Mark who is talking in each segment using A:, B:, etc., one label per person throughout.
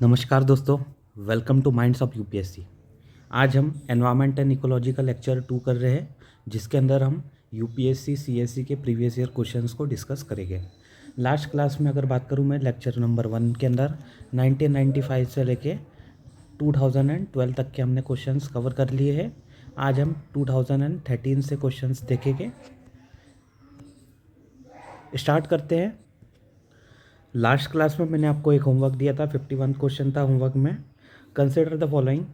A: नमस्कार दोस्तों, welcome two minds of UPSC. आज हम एनवायरमेंट एंड इकोलॉजी का लेक्चर 2 कर रहे हैं, जिसके अंदर हम यूपीएससी सीएससी के प्रीवियस ईयर क्वेश्चंस को डिस्कस करेंगे। लास्ट क्लास में अगर बात करूं मैं लेक्चर नंबर 1 के अंदर 1995 से लेके 2012 तक के हमने क्वेश्चंस कवर कर लिए हैं। आज हम 2013 से क्वेश्चंस देखेंगे। स्टार्ट करते हैं। लास्ट क्लास में मैंने आपको एक होमवर्क दिया था, 51 क्वेश्चन था होमवर्क में। कंसिडर द फॉलोइंग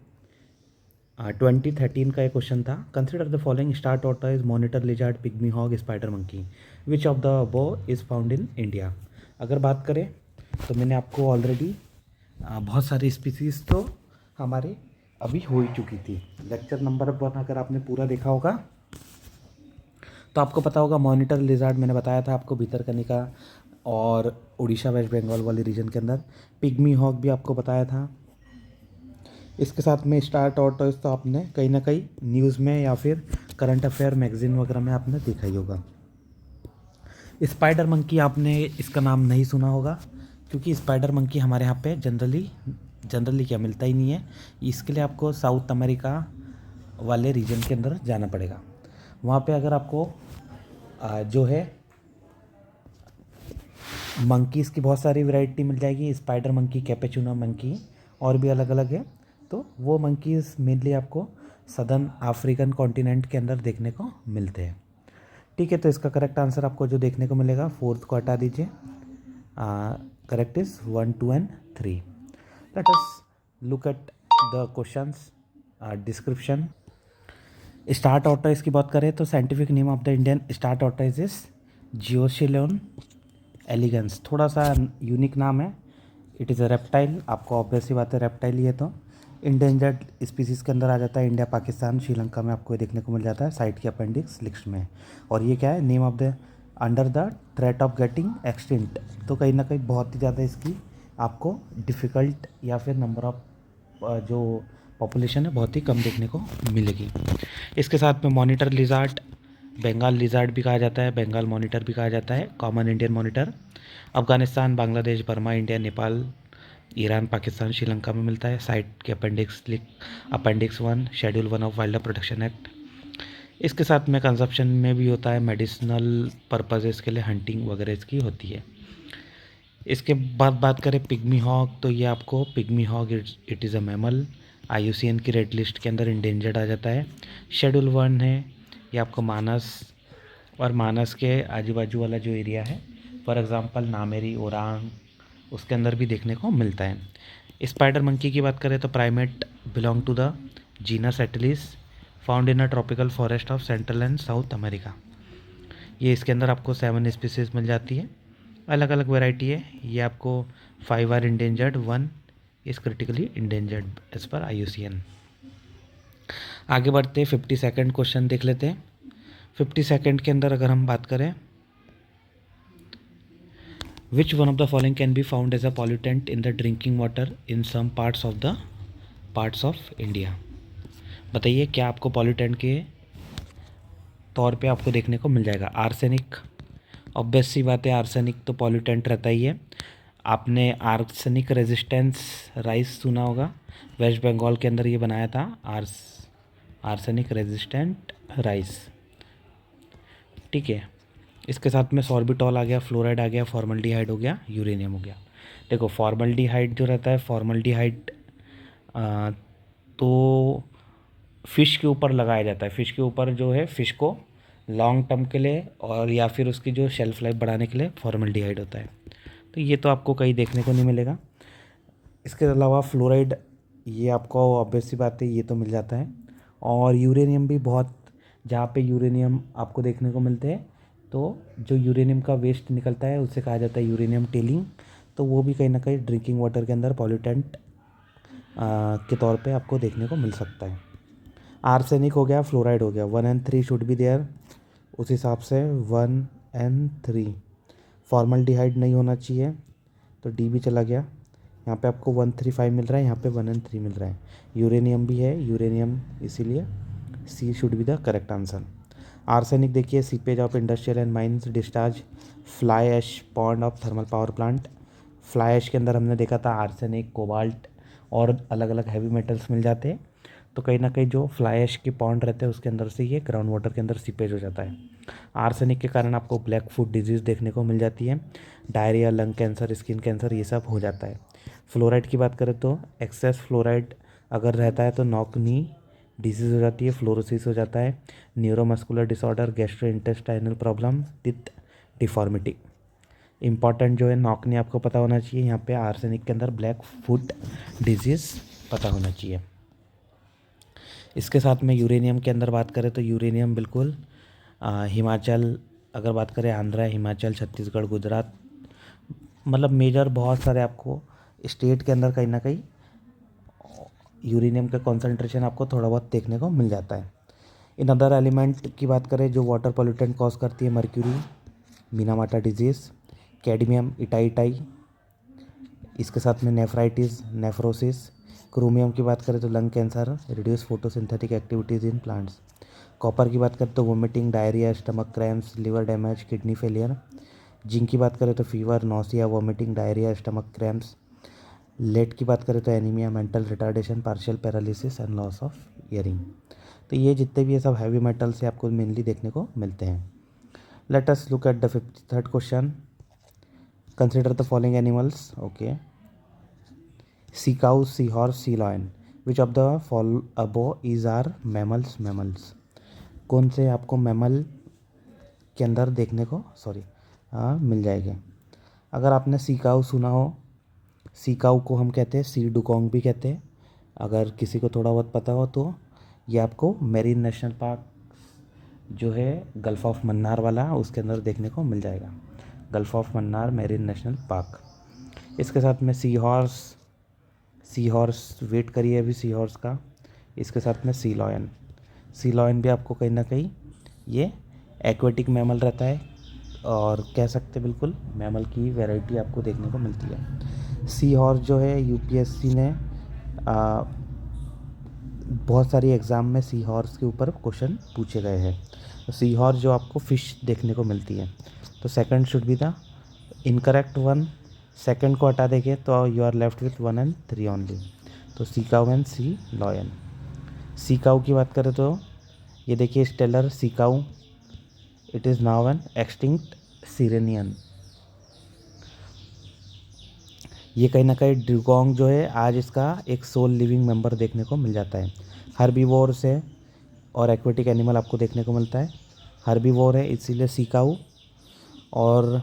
A: 2013 का एक क्वेश्चन था। Consider the following star tortoise, monitor lizard, pygmy hog, spider monkey, which of the above is found in India. अगर बात करें तो मैंने आपको ऑलरेडी बहुत सारी स्पीसीज़ तो हमारे अभी हो ही चुकी थी। लेक्चर नंबर 1 अगर आपने पूरा देखा होगा तो आपको पता होगा। मॉनिटर लिजार्ड मैंने बताया था आपको, भितरकनिका और उड़ीसा वेस्ट बंगाल वाले रीजन के अंदर। पिग्मी हॉक भी आपको बताया था। इसके साथ में स्टार टॉर्टोइज तो आपने कहीं ना कहीं न्यूज़ में या फिर करंट अफेयर मैगजीन वगैरह में आपने देखा ही होगा। स्पाइडर मंकी आपने इसका नाम नहीं सुना होगा, क्योंकि स्पाइडर मंकी हमारे यहाँ पे जनरली क्या मिलता ही नहीं है। इसके लिए आपको साउथ अमेरिका वाले रीजन के अंदर जाना पड़ेगा। वहाँ पे अगर आपको जो है मंकीज़ की बहुत सारी वैरायटी मिल जाएगी। स्पाइडर मंकी, कैपेचूना मंकी और भी अलग अलग है। तो वो मंकीज़ मेनली आपको सदर्न अफ्रीकन कॉन्टिनेंट के अंदर देखने को मिलते हैं। ठीक है, तो इसका करेक्ट आंसर आपको जो देखने को मिलेगा, 4th को हटा दीजिए। Correct is 1, 2 and 3। Let us look at the questions description. Star tortoise की बात करें तो scientific name of the Indian star tortoise is geochelone elegans. थोड़ा सा यूनिक नाम है। It is a reptile. आपको ऑब्वियस सी बात है, रेप्टाइल ही है तो इंडेंजर्ड स्पीसीज़ के अंदर आ जाता है। इंडिया, पाकिस्तान, श्रीलंका में आपको ये देखने को मिल जाता है साइट की अपेंडिक्स लिस्ट में। और ये क्या है, name of the under the threat of getting extinct. तो कहीं ना कहीं बहुत ही ज़्यादा इसकी आपको डिफ़िकल्ट या फिर नंबर ऑफ जो पॉपुलेशन है बहुत ही कम देखने को मिलेगी। इसके साथ में मॉनिटर लिजार्ड, बंगाल लिजार्ड भी कहा जाता है, बंगाल मॉनिटर भी कहा जाता है, common Indian monitor. Afghanistan, Bangladesh, Burma, India, Nepal, Iran, Pakistan, Sri Lanka में मिलता है। साइट के appendix 1, schedule 1 of wild life protection act. इसके साथ में कंजप्शन में भी होता है, मेडिसिनल पर्पजेज़ के लिए हंटिंग वगैरह इसकी होती है। इसके बाद बात करें पिग्मी हॉग, तो ये आपको pygmy hog it is a mammal, IUCN की रेड लिस्ट के अंदर इंडेंजर्ड आ जाता है। शेड्यूल 1 है। ये आपको मानस और मानस के आजू बाजू वाला जो एरिया है, फॉर एग्ज़ाम्पल नामेरी, ओरांग, उसके अंदर भी देखने को मिलता है। स्पाइडर मंकी की बात करें तो primate belong to the genus Ateles, found in a tropical forest of central and south America. ये इसके अंदर आपको 7 स्पीसीज मिल जाती है, अलग अलग वैरायटी है। ये आपको 5 are endangered, 1 is critically endangered as per IUCN। आगे बढ़ते 52nd क्वेश्चन देख लेते हैं। 52nd के अंदर अगर हम बात करें, which one of the following can be found as a pollutant in the drinking water in some parts of India. बताइए क्या आपको पॉल्यूटेंट के तौर पे आपको देखने को मिल जाएगा। आर्सेनिक, ऑब्वियस सी बात है, आर्सेनिक तो पॉल्यूटेंट रहता ही है। आपने आर्सेनिक रेजिस्टेंस राइस सुना होगा, वेस्ट बंगाल के अंदर ये बनाया था, आर्सेनिक रेजिस्टेंट राइस। ठीक है, इसके साथ में सॉर्बिटॉल आ गया, फ्लोराइड आ गया, फॉर्मल्डिहाइड हो गया, यूरेनियम हो गया। देखो फॉर्मल्डिहाइड जो रहता है, फॉर्मल्डिहाइड तो फ़िश के ऊपर लगाया जाता है। फ़िश के ऊपर जो है, फ़िश को लॉन्ग टर्म के लिए और या फिर उसकी जो शेल्फ लाइफ बढ़ाने के लिए फॉर्मल्डिहाइड होता है। तो ये तो आपको कहीं देखने को नहीं मिलेगा। इसके अलावा फ्लोराइड, ये आपको ऑब्वियस सी बात है, ये तो मिल जाता है। और यूरेनियम भी बहुत, जहाँ पे यूरेनियम आपको देखने को मिलते हैं, तो जो यूरेनियम का वेस्ट निकलता है उसे कहा जाता है यूरेनियम टेलिंग। तो वो भी कहीं ना कहीं ड्रिंकिंग वाटर के अंदर पॉल्यूटेंट के तौर पे आपको देखने को मिल सकता है। आर्सेनिक हो गया, फ्लोराइड हो गया, 1 and 3 शुड बी देयर। उस हिसाब से 1 and 3। फॉर्मल्डिहाइड नहीं होना चाहिए, तो डी भी चला गया। यहाँ पे आपको 135 मिल रहा है, यहाँ पे 1 and 3 मिल रहा है। यूरेनियम भी है, यूरेनियम, इसीलिए C should be the correct answer. Arsenic देखिए, seepage of industrial and mines discharge, fly ash pond of thermal power plant, fly ash के अंदर हमने देखा था आर्सेनिक, कोबाल्ट और अलग अलग हैवी मेटल्स मिल जाते हैं। तो कहीं ना कहीं जो फ्लाई ऐश के पॉन्ड रहते हैं उसके अंदर से ये ग्राउंड वाटर के अंदर सीपेज हो जाता है। आर्सेनिक के कारण आपको ब्लैक फुट डिजीज़ देखने को मिल जाती है, diarrhoea, lung cancer, skin cancer, ये सब हो जाता है। फ्लोराइड की बात करें तो एक्सेस फ्लोराइड अगर रहता है तो नॉकनी डिजीज़ हो जाती है, फ्लोरोसिस हो जाता है, neuromuscular disorder, gastrointestinal problem, with deformity. Important जो है नॉकनी आपको पता होना चाहिए, यहाँ पे आर्सेनिक के अंदर ब्लैक फुट डिजीज़ पता होना चाहिए। इसके साथ में यूरेनियम के अंदर बात करें तो यूरेनियम बिल्कुल हिमाचल, अगर बात करें आंध्रा, हिमाचल, छत्तीसगढ़, गुजरात, मतलब मेजर बहुत सारे आपको स्टेट के अंदर कहीं ना कहीं यूरेनियम का कॉन्सेंट्रेशन आपको थोड़ा बहुत देखने को मिल जाता है। इन अदर एलिमेंट की बात करें जो वाटर पॉल्यूटेंट कॉज करती है, mercury, Minamata disease, cadmium, itai, इसके साथ में नेफ्राइटिस, नेफ्रोसिस। क्रोमियम की बात करें तो lung cancer, reduce photosynthetic activities in plants. Copper की बात करें तो vomiting, diarrhoea, stomach cramps, liver damage, kidney failure. Zinc की बात करें तो fever, nausea, vomiting, diarrhoea, stomach cramps. Lead की बात करें तो anaemia, mental retardation, partial paralysis and loss of hearing. तो ये जितने भी ये सब हैवी मेटल्स से आपको मेनली देखने को मिलते हैं। Let us look at the third question. Consider the following animals. Okay, sea cow, sea horse, sea lion. Which of the fall above is are mammals? Mammals कौन से आपको मैमल के अंदर देखने को मिल जाएंगे? अगर आपने सी काउ सुना हो, सी काउ को हम कहते हैं सी डुकोंग भी कहते हैं। अगर किसी को थोड़ा बहुत पता हो तो ये आपको मेरीन नेशनल पार्क जो है गल्फ़ ऑफ मन्नार वाला, उसके अंदर देखने को मिल जाएगा। Gulf of Mannar marine national park. इसके साथ में सी हॉर्स, सी हॉर्स वेट करिए अभी सी हॉर्स का। इसके साथ में सी लॉयन, सी लॉयन भी आपको कहीं ना कहीं ये एक्वेटिक मैमल रहता है और कह सकते बिल्कुल मैमल की वैरायटी आपको देखने को मिलती है। सी हॉर्स जो है यूपीएससी ने बहुत सारी एग्ज़ाम में सी हॉर्स के ऊपर क्वेश्चन पूछे गए हैं। तो सी हॉर्स जो आपको फ़िश देखने को मिलती है, तो second should be the incorrect one. Second को हटा देंगे तो you are left with 1 and 3 only. तो sea cow and sea lion. Sea cow की बात करें तो ये देखिए Steller sea cow, it is now an extinct sirenian. ये कहीं ना कहीं ड्यूगोंग जो है आज इसका एक सोल लिविंग मेंबर देखने को मिल जाता है। हर्बीवोर से और एक्वेटिक एनिमल आपको देखने को मिलता है। हर्बीवोर है इसीलिए सी काउ। और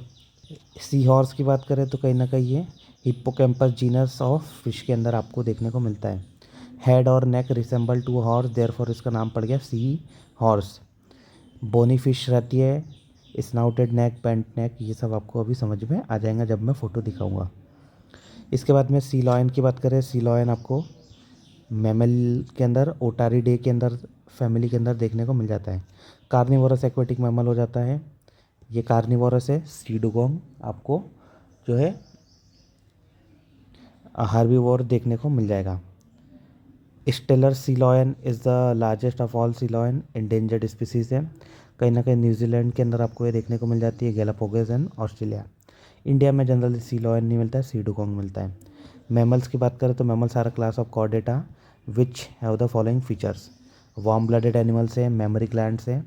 A: सी हॉर्स की बात करें तो कहीं ना कहीं ये हिप्पोकैम्पस जीनस ऑफ फिश के अंदर आपको देखने को मिलता है। हेड और नेक रिसेंबल टू हॉर्स, देयरफॉर इसका नाम पड़ गया सी हॉर्स। बोनी फिश रहती है, स्नाउटेड नेक, पेंट नेक, ये सब आपको अभी समझ में आ जाएगा जब मैं फ़ोटो दिखाऊंगा। इसके बाद में सी लॉयन की बात करें, सी लॉयन आपको मैमल के अंदर ओटारिडे के अंदर फैमिली के अंदर देखने को मिल जाता है। कार्निवोरस एक्वेटिक मैमल हो जाता है, ये कार्निवोरस है। सी डुगोंग आपको जो है हार्बीवोर देखने को मिल जाएगा। Steller sea lion is the largest of all sea lion, endangered species है। कहीं ना कहीं न्यूजीलैंड के अंदर आपको ये देखने को मिल जाती है, गैलापागोस एंड ऑस्ट्रेलिया। इंडिया में जनरली सी लॉयन नहीं मिलता है, सी डुगोंग मिलता है। मैमल्स की बात करें तो mammals are a class of Chordata which have the following features. Warm blooded animals है, मेमोरी ग्लैंड्स है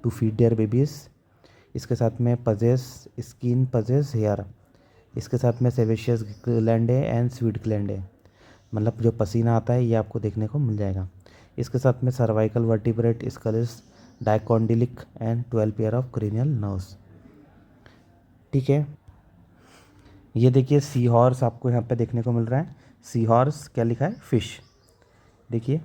A: टू फीड देयर बेबीज़। इसके साथ में पजेस स्किन, पजेस हेयर। इसके साथ में सेवेशियस ग्लैंड है एंड स्वीट ग्लैंड है, मतलब जो पसीना आता है ये आपको देखने को मिल जाएगा। इसके साथ में cervical vertebrate, skull is, dicondylic and 12 pair of cranial nerves. ठीक है, ये देखिए सी हॉर्स आपको यहाँ पे देखने को मिल रहा है। सी हॉर्स क्या लिखा है? फिश। देखिए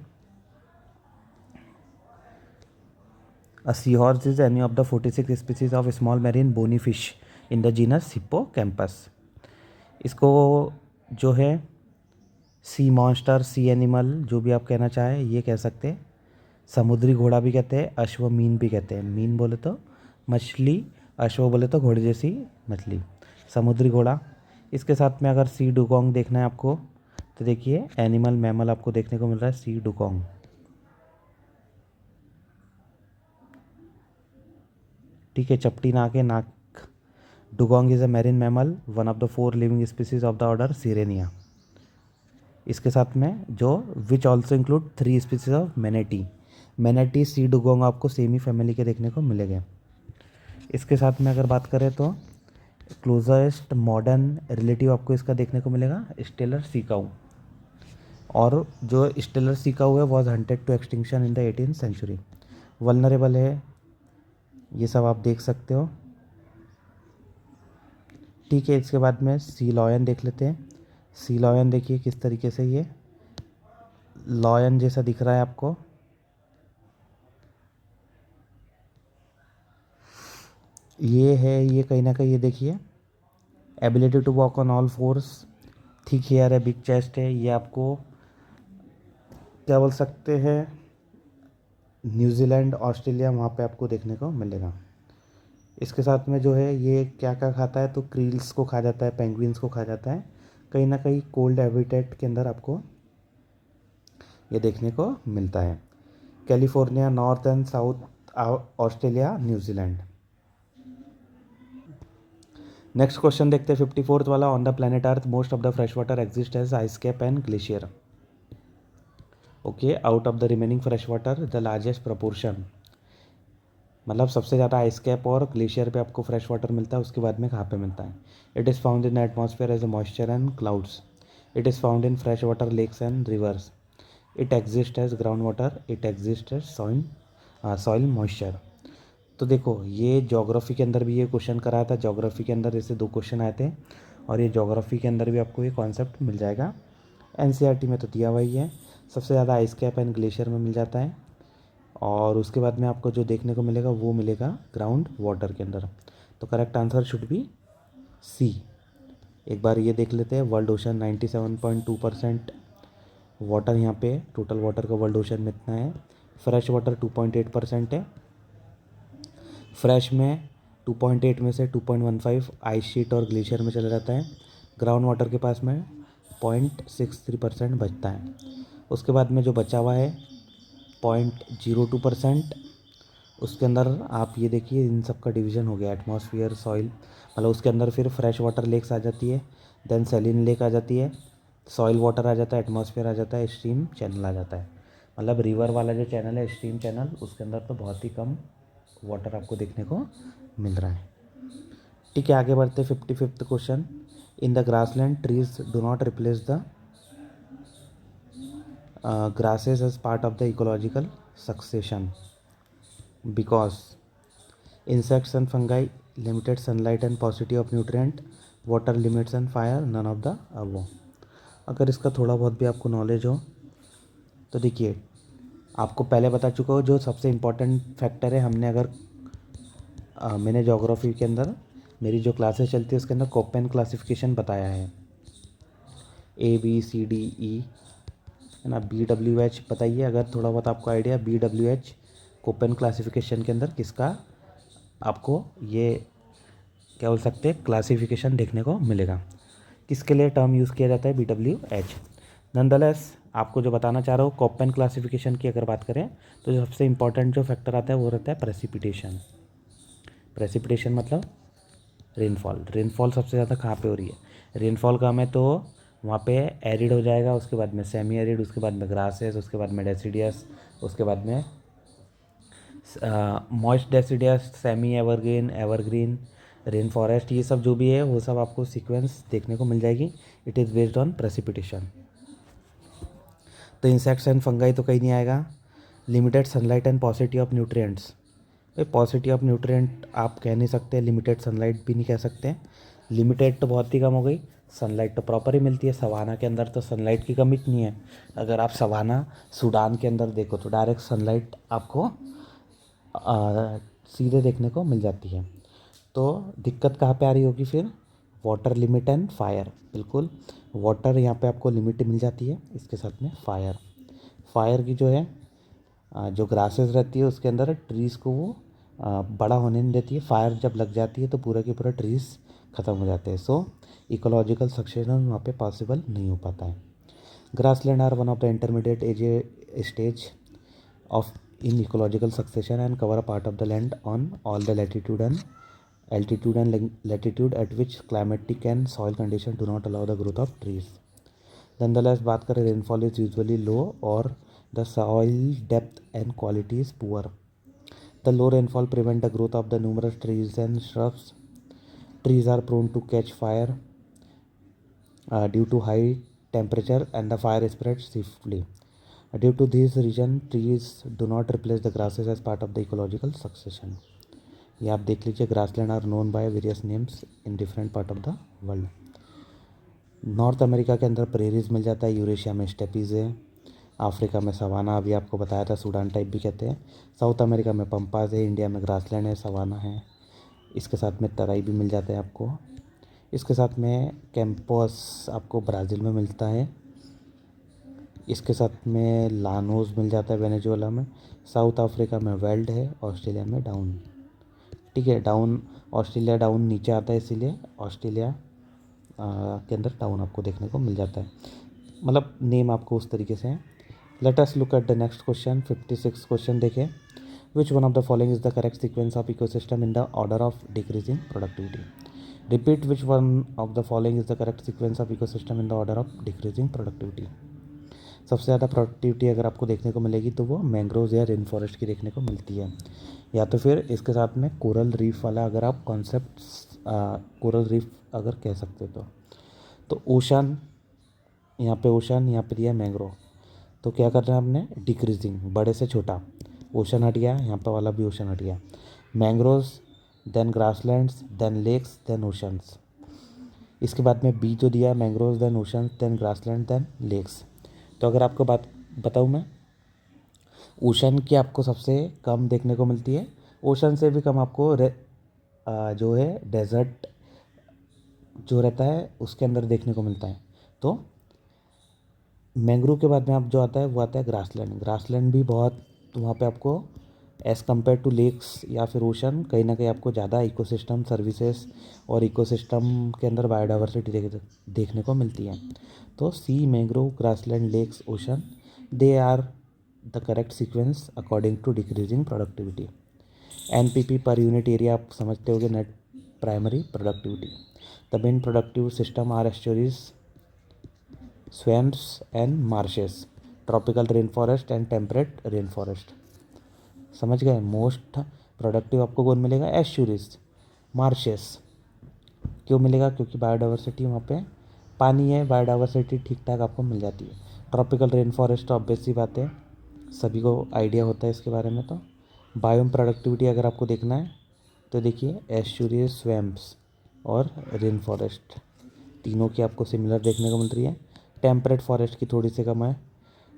A: a sea horse is any of the 46 species of small marine bony fish in the genus Hippocampus. इसको जो है सी मॉन्स्टर, सी एनिमल, जो भी आप कहना चाहें ये कह सकते हैं। समुद्री घोड़ा भी कहते हैं, अश्वमीन भी कहते हैं। मीन बोले तो मछली, अश्व बोले तो घोड़े जैसी मछली, समुद्री घोड़ा। इसके साथ में अगर सी डुगोंग देखना है आपको तो देखिए एनिमल मैमल आपको देखने को मिल रहा है सी डुगोंग। ठीक है, चपटी नाक है, नाक dugong is a marine mammal, one of the 4 living species of the order Sirenia. इसके साथ में जो which also include 3 species of manatee. Manatee सी डुगोंग आपको सेम ही फैमिली के देखने को मिलेंगे। इसके साथ में अगर बात करें तो क्लोजेस्ट मॉडर्न रिलेटिव आपको इसका देखने को मिलेगा स्टेलर सीकाऊ। और जो स्टेलर सीकाऊ है was hunted to extinction in the 18th century. Vulnerable है, ये सब आप देख सकते हो। ठीक है, इसके बाद में सी लॉयन देख लेते हैं। सी लॉयन देखिए किस तरीके से ये लॉयन जैसा दिख रहा है आपको। ये है, ये कहीं ना कहीं ये देखिए ability to walk on all fours, thick hair है, बिग चेस्ट है। ये आपको क्या बोल सकते हैं, न्यूजीलैंड ऑस्ट्रेलिया वहाँ पे आपको देखने को मिलेगा। इसके साथ में जो है ये क्या क्या खाता है, तो क्रील्स को खा जाता है, पेंगुइन्स को खा जाता है। कहीं ना कहीं कोल्ड हैबिटेट के अंदर आपको ये देखने को मिलता है। California, north and south Australia, New Zealand. Next question देखते हैं 54th वाला। On the planet earth most of the fresh water exist as ice cap and glacier. Okay, out of the remaining fresh water the largest proportion, मतलब सबसे ज़्यादा ice cap और glacier पे आपको fresh water मिलता है। उसके बाद में कहाँ पे मिलता है? It is found in the atmosphere as a moisture and clouds. It is found in fresh water lakes and rivers. It exist as ground water. It exist as soil moisture. तो देखो ये ज्योग्राफी के अंदर भी ये question कराया था। Geography के अंदर ऐसे 2 क्वेश्चन आए थे और ये ज्योग्राफी के अंदर भी आपको ये कॉन्सेप्ट मिल जाएगा। एनसीईआरटी में तो दिया हुआ ही है। सबसे ज़्यादा आइस कैप एंड ग्लेशियर में मिल जाता है और उसके बाद में आपको जो देखने को मिलेगा वो मिलेगा ग्राउंड वाटर के अंदर। तो correct answer should be C. एक बार ये देख लेते हैं। वर्ल्ड ओशन 97.2% वाटर यहाँ पे, टोटल वाटर का वर्ल्ड ओशन में इतना है। फ्रेश वाटर 2.8% है। फ्रेश में 2.8 में से 2.15 आइस शीट और ग्लेशियर में चला जाता है। ग्राउंड वाटर के पास में 0.63% बचता है। उसके बाद में जो बचा हुआ है 0.02%, उसके अंदर आप ये देखिए इन सब का डिवीज़न हो गया। एटमॉस्फेयर, सॉइल, मतलब उसके अंदर फिर फ्रेश वाटर लेक्स आ जाती है, देन सैलिन लेक आ जाती है, सॉइल वाटर आ जाता है, एटमॉस्फेयर आ जाता है, स्ट्रीम चैनल आ जाता है। मतलब रिवर वाला जो चैनल है स्ट्रीम चैनल, उसके अंदर तो बहुत ही कम वाटर आपको देखने को मिल रहा है। ठीक है, आगे बढ़ते 55th question. In the grassland trees do not replace the grasses as part of the ecological succession because insects and fungi, limited sunlight and paucity of nutrient, water limits and fire, none of the above। अगर इसका थोड़ा बहुत भी आपको knowledge हो तो देखिए, आपको पहले बता चुका हूँ जो सबसे इम्पोर्टेंट फैक्टर है। हमने अगर मैंने ज्योग्राफी के अंदर मेरी जो क्लासेस चलती है उसके अंदर कोपेन क्लासिफिकेशन बताया है, ABCDE है ना। BWH बताइए अगर थोड़ा बहुत आपको आइडिया। BWH कोपेन क्लासिफिकेशन के अंदर किसका आपको ये क्या बोल सकते हैं क्लासिफिकेशन देखने को मिलेगा, किसके लिए टर्म यूज़ किया जाता है BWH। नंदलेस आपको जो बताना चाह रहा हूँ, कोपेन क्लासिफिकेशन की अगर बात करें तो जो सबसे इंपॉर्टेंट जो फैक्टर आता है वो रहता है प्रेसिपिटेशन। प्रेसिपिटेशन मतलब रेनफॉल। रेनफॉल सबसे ज़्यादा कहाँ पे हो रही है? रेनफॉल कम है तो वहाँ पे एरिड हो जाएगा, उसके बाद में सेमी एरिड, उसके बाद में ग्रासेस, उसके बाद में डेसिडियस, उसके बाद में moist deciduous, semi evergreen, evergreen, rain forest. ये सब जो भी है वो सब आपको सीक्वेंस देखने को मिल जाएगी। It is based on precipitation. तो इंसेक्ट्स एंड फंगाई तो कहीं नहीं आएगा। Limited sunlight and पॉसिटी of nutrients, भाई पॉसिटी ऑफ न्यूट्रिएंट आप कह नहीं सकते, लिमिटेड सनलाइट भी नहीं कह सकते। लिमिटेड तो बहुत ही कम हो गई, सनलाइट तो प्रॉपर ही मिलती है। सवाना के अंदर तो सनलाइट की कमी नहीं है। अगर आप सवाना सूडान के अंदर देखो तो डायरेक्ट सनलाइट आपको सीधे देखने को मिल जाती है। तो दिक्कत कहाँ पे आ रही होगी फिर? Water limit and fire. बिल्कुल, वाटर यहाँ पे आपको लिमिट मिल जाती है, इसके साथ में फायर। फायर की जो है जो ग्रासेस रहती है उसके अंदर ट्रीज़ को वो बड़ा होने नहीं देती है। फायर जब लग जाती है तो पूरा के पूरा ट्रीज़ ख़त्म हो जाते हैं। सो इकोलॉजिकल सक्सेशन वहाँ पे पॉसिबल नहीं हो पाता है। Grassland are one of the intermediate as stage of in ecological succession and cover a part of the land on all the latitude and altitude and latitude at which climatic and soil condition do not allow the growth of trees. Nonetheless, बात करें rainfall is usually low or the soil depth and quality is poor. The low rainfall prevent the growth of the numerous trees and shrubs. Trees are prone to catch fire due to high temperature and the fire spreads swiftly. Due to this reason, trees do not replace the grasses as part of the ecological succession. ये आप देख लीजिए, grassland are known by various names in different part of the world. North America के अंदर prairies मिल जाता है, Eurasia में steppes है, अफ्रीका में सवाना, अभी आपको बताया था सूडान टाइप भी कहते हैं, साउथ अमेरिका में पंपाज है, इंडिया में ग्रासलैंड है, सवाना है, इसके साथ में तराई भी मिल जाता है आपको. इसके साथ में कैंपस आपको ब्राज़ील में मिलता है, इसके साथ में लानोज मिल जाता है वेनेजुएला में, साउथ अफ्रीका में वेल्ड है, ऑस्ट्रेलिया में डाउन. ठीक है, डाउन ऑस्ट्रेलिया डाउन नीचे आता है, इसीलिए ऑस्ट्रेलिया के अंदर डाउन आपको देखने को मिल जाता है. मतलब नेम आपको उस तरीके से है. Let us look at the next question. 56 question देखें. Which one of the following is the correct sequence of ecosystem in the order of decreasing productivity. Repeat which one of the following is the correct sequence of ecosystem in the order of decreasing productivity. सबसे ज़्यादा productivity अगर आपको देखने को मिलेगी तो वो mangroves या रेन फॉरेस्ट की देखने को मिलती है, या तो फिर इसके साथ में कोरल रीफ वाला अगर आप कॉन्सेप्ट कोरल रीफ अगर कह सकते हो तो ओशन, यहाँ पे ओशन, यहाँ पे दिया मैंग्रोव. तो क्या कर रहे हैं हमने, डिक्रीजिंग, बड़े से छोटा. ओशन हट गया, यहाँ पे वाला भी ओशन हट गया. Mangroves, then grasslands, then lakes, then oceans. इसके बाद में बी जो दिया, mangroves, then oceans, then grassland, then lakes. तो अगर आपको बात बताऊँ मैं, ओशन की आपको सबसे कम देखने को मिलती है, ओशन से भी कम आपको जो है डेजर्ट जो रहता है उसके अंदर देखने को मिलता है. तो मैंग्रोव के बाद में आप जो आता है वो आता है ग्रासलैंड. ग्रासलैंड भी बहुत, तो वहाँ पे आपको एज़ कम्पेयर टू लेक्स या फिर ओशन कहीं ना कहीं आपको ज़्यादा इकोसिस्टम सर्विसेज और इकोसिस्टम के अंदर बायोडाइवर्सिटी देखने को मिलती है. तो C, mangrove, grassland, lakes, ocean, they are the correct sequence according to decreasing productivity. NPP per unit area आप समझते होगे, net primary productivity. The main productive system are estuaries, swamps and marshes, tropical rainforest and temperate rainforest. समझ गए. Most productive आपको कौन मिलेगा, estuaries, marches. क्यों मिलेगा, क्योंकि बायोडाइवर्सिटी वहाँ पे पानी है, बायोडाइवर्सिटी ठीक ठाक आपको मिल जाती है. ट्रॉपिकल रेन फॉरेस्ट ऑब्वियस सी बात है, सभी को आइडिया होता है इसके बारे में. तो बायोम प्रोडक्टिविटी अगर आपको देखना है तो देखिए, एस्चुरीज, स्वैम्प्स और रेन फॉरेस्ट तीनों की आपको सिमिलर देखने को मिल रही है. टेम्परेट फॉरेस्ट की थोड़ी सी कम है.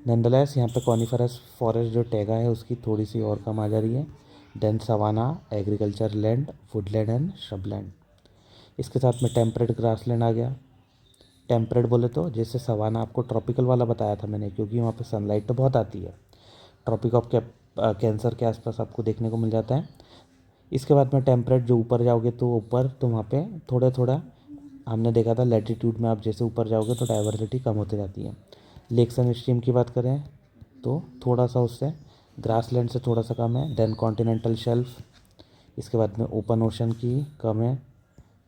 A: नंदलेस यहाँ पे कॉनिफरस फॉरेस्ट जो टैगा है उसकी थोड़ी सी और कम आ जा रही है. Then savanna, agriculture land, woodland and shrubland. इसके साथ में टेम्परेट ग्रासलैंड आ गया. टेम्परेट बोले तो जैसे सवाना आपको ट्रॉपिकल वाला बताया था मैंने, क्योंकि वहाँ पे सनलाइट तो बहुत आती है. ट्रॉपिक ऑफ कैंसर के आसपास आपको देखने को मिल जाता है. इसके बाद में टेम्परेट जो ऊपर जाओगे तो ऊपर, तो वहाँ पे थोड़ा थोड़ा हमने देखा था लैटिट्यूड में आप जैसे ऊपर जाओगे तो डाइवर्सिटी कम होती जाती है. लेक्स एंड स्ट्रीम की बात करें तो थोड़ा सा उससे ग्रासलैंड से थोड़ा सा कम है. देन कॉन्टिनेंटल शेल्फ, इसके बाद में ओपन ओशन की कम है.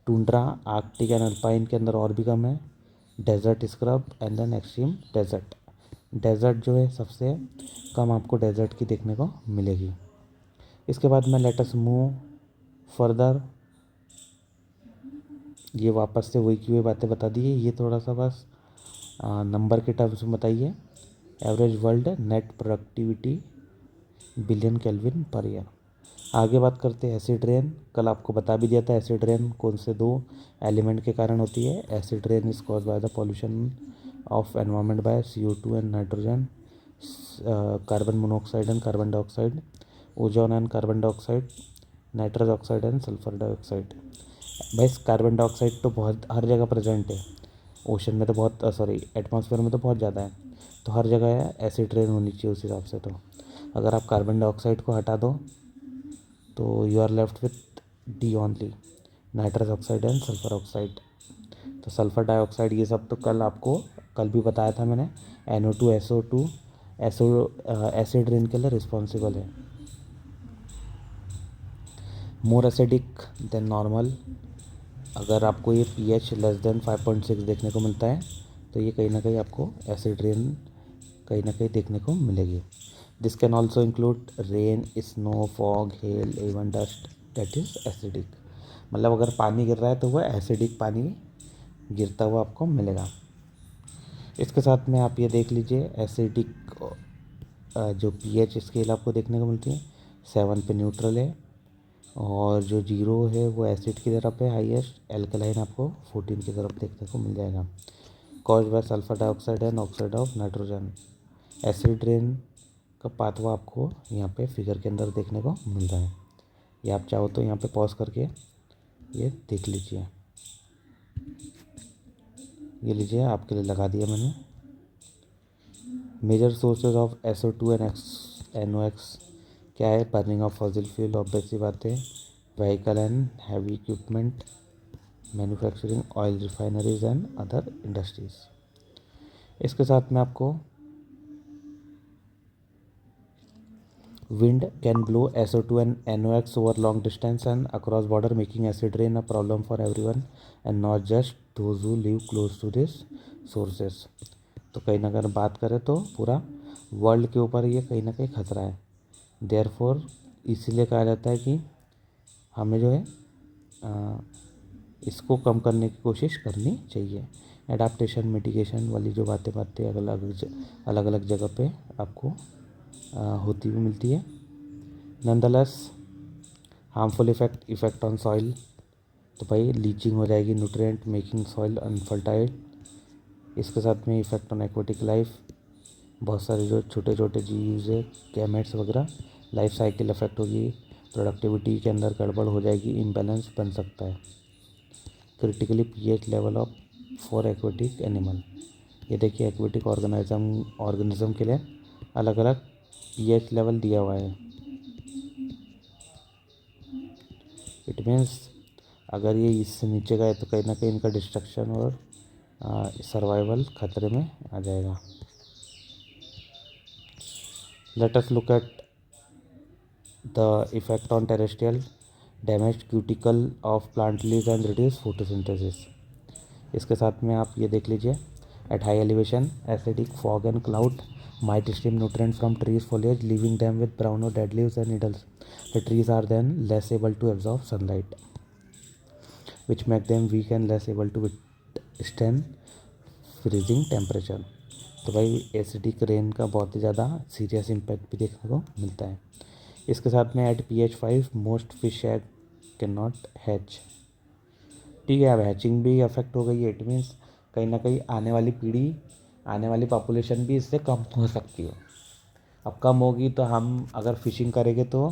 A: टुंड्रा, आर्कटिक एंड अल्पाइन के अंदर और भी कम है. Desert scrub and then extreme desert. Desert जो है सबसे कम आपको डेजर्ट की देखने को मिलेगी. इसके बाद में लेट अस मूव फर्दर. ये वापस से वही की हुई बातें बता दी है, ये थोड़ा सा बस नंबर के टर्म्स में बताइए. Average world net productivity billion kelvin per year. आगे बात करते हैं एसिड रेन. कल आपको बता भी दिया था एसिड रेन कौन से दो एलिमेंट के कारण होती है. Acid rain is cause by the pollution of environment by CO2 and nitrogen, carbon monoxide and carbon dioxide, ozone and carbon dioxide, nitrous oxide and sulphur dioxide. भाई कार्बन डाइऑक्साइड तो बहुत हर जगह प्रेजेंट है. Ocean में तो बहुत, sorry atmosphere में तो बहुत ज़्यादा है. तो हर जगह है, एसिड रेन होनी चाहिए उस हिसाब से. तो अगर आप कार्बन डाइऑक्साइड को हटा दो तो you are left with D only, nitrous oxide and sulphur oxide. तो सल्फर डाइऑक्साइड ये सब तो कल भी बताया था मैंने, NO2 SO2 एसिड रेन के लिए रिस्पॉन्सिबल है. More acidic then normal. अगर आपको ये pH लेस देन 5.6 देखने को मिलता है तो ये कहीं ना कहीं आपको एसिड रेन कहीं ना कहीं देखने को मिलेगी। This can also include rain, snow, fog, hello, even dust that is acidic. मतलब अगर पानी गिर रहा है तो वह एसिडिक पानी गिरता हुआ आपको मिलेगा। इसके साथ में आप ये देख लीजिए एसिडिक जो pH स्केल आपको देखने को मिलती है 7 पे न्यूट्रल है, और जो 0 है वो एसिड की तरफ है हाईएस्ट, एल्कलाइन आपको 14 की तरफ देखने को मिल जाएगा। Caused by sulphur dioxide and oxide of nitrogen. Acid rain का पाथवा आपको यहाँ पे फिगर के अंदर देखने को मिल रहा है। ये आप चाहो तो यहाँ पे पॉज करके ये देख लीजिए। ये लीजिए आपके लिए लगा दिया मैंने। Major sources of SO2 and NOx क्या है? Burning of fossil fuel, obvious सी बात है। Vehicle and heavy equipment, manufacturing, oil refineries and other industries. इसके साथ में आपको wind can blow SO2 and NOx over long distance and across border, making acid rain a problem for everyone and not just those who live close to this sources। तो कहीं ना अगर बात करें तो पूरा वर्ल्ड के ऊपर ये कहीं ना कहीं खतरा है। देयरफॉर इसीलिए कहा जाता है कि हमें जो है इसको कम करने की कोशिश करनी चाहिए। एडाप्टेशन मिटिगेशन वाली जो बातें अलग अलग जगह पे आपको होती हुई मिलती है। Nonetheless harmful effect on soil, तो भाई लीचिंग हो जाएगी, न्यूट्रिएंट मेकिंग सॉइल अनफर्टाइल। इसके साथ में इफ़ेक्ट ऑन एक्वेटिक लाइफ, बहुत सारे जो छोटे छोटे जीव है गैमेट्स वगैरह, लाइफ साइकिल इफेक्ट होगी, प्रोडक्टिविटी के अंदर गड़बड़ हो जाएगी, इम्बैलेंस बन सकता है। Critically pH level of for aquatic animal, ये देखिए एक्वेटिक ऑर्गेनिज्म के लिए अलग अलग pH लेवल दिया हुआ है। इट मीन्स अगर ये इससे नीचे गए तो कहीं ना कहीं इनका डिस्ट्रक्शन और सर्वाइवल खतरे में आ जाएगा। Late us look at the effect on terrestrial, damage cuticle of plant leaves and reduce photosynthesis. इसके साथ में आप ये देख लीजिए, at high elevation acidic fog and cloud might stream nutrients from trees foliage, leaving them with brown or dead leaves and needles. The trees are then less able to absorb sunlight, which make them weak and less able to withstand freezing temperature। तो भाई acidic rain का बहुत ही ज़्यादा serious impact भी देखने को मिलता है। इसके साथ में at pH 5 most fish egg can not hatch. ठीक है, अब हैचिंग भी अफेक्ट हो गई है। इट मीन्स कहीं ना कहीं आने वाली पॉपुलेशन भी इससे कम हो सकती है। अब कम होगी तो हम अगर फ़िशिंग करेंगे तो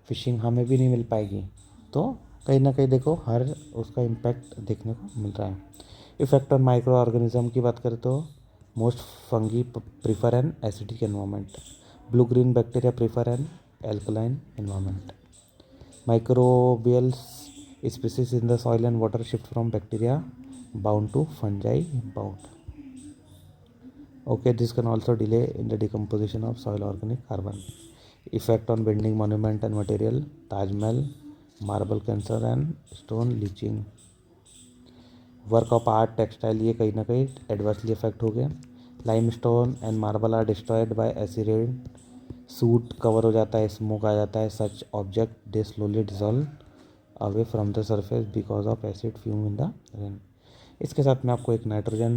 A: फ़िशिंग हमें भी नहीं मिल पाएगी। तो कहीं ना कहीं देखो हर उसका इम्पैक्ट देखने को मिल रहा है। इफेक्ट ऑन माइक्रो ऑर्गेनिज्म की बात करें तो most fungi prefer an acidic environment, blue green bacteria prefer an alkaline environment, microbials species in the soil and water shift from bacteria bound to fungi bound। Okay, this can also delay in the decomposition of soil organic carbon। Effect on building monument and material, Taj Mahal, marble cancer and stone leaching। Work of art textile ये कहीं ना कहीं adversely effect हो गया। Limestone and marble are destroyed by acid rain, soot cover हो जाता है, smoke आ जाता है। Such object they slowly dissolve away from the surface because of acid fume in the rain. इसके साथ में आपको एक नाइट्रोजन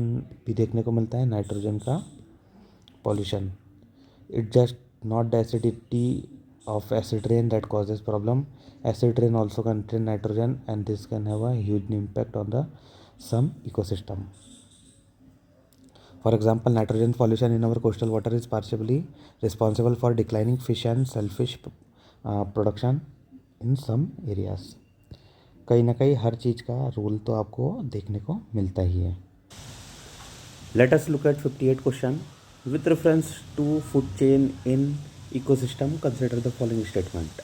A: भी देखने को मिलता है, नाइट्रोजन का pollution. It just not the acidity of acid rain that causes problem, acid rain also contain nitrogen and this can have a huge impact on the some ecosystem। For example, nitrogen pollution in our coastal water is partially responsible for declining fish and shellfish production in some areas। कहीं ना कहीं हर चीज़ का role तो आपको देखने को मिलता ही है। Let us look at 58 question with reference to food chain in ecosystem, consider the following statement।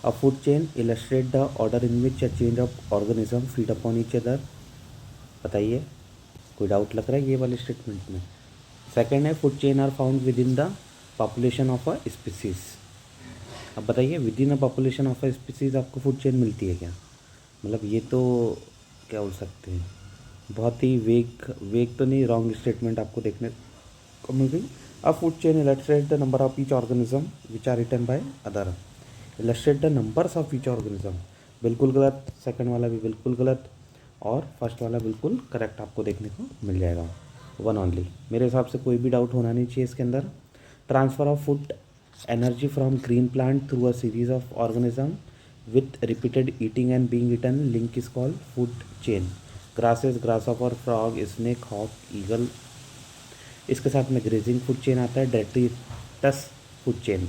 A: A food chain illustrate the order in which a chain of organism feed upon each other। बताइए, कोई doubt लग रहा है ये वाले statement में? Second है, food chain are found within the population of a species. अब बताइए, with in a population of a species आपको फूड चेन मिलती है क्या? मतलब ये तो क्या बोल सकते हैं, बहुत ही वेग वेग तो नहीं, रॉन्ग स्टेटमेंट आपको देखने को मिल गई। A food chain illustrate the number of each organism which are written by other. Illustrate the numbers of each organism, बिल्कुल गलत। सेकंड वाला भी बिल्कुल गलत, और फर्स्ट वाला बिल्कुल करेक्ट आपको देखने को मिल जाएगा। One only. मेरे हिसाब से कोई भी डाउट होना नहीं चाहिए इसके अंदर। Transfer of food energy from green plant through a series of organism with repeated eating and being eaten link is called food chain. grasses, grasshopper, frog, snake, hawk, eagle, इसके साथ में ग्रेजिंग फूड चेन आता है, detritus food chain.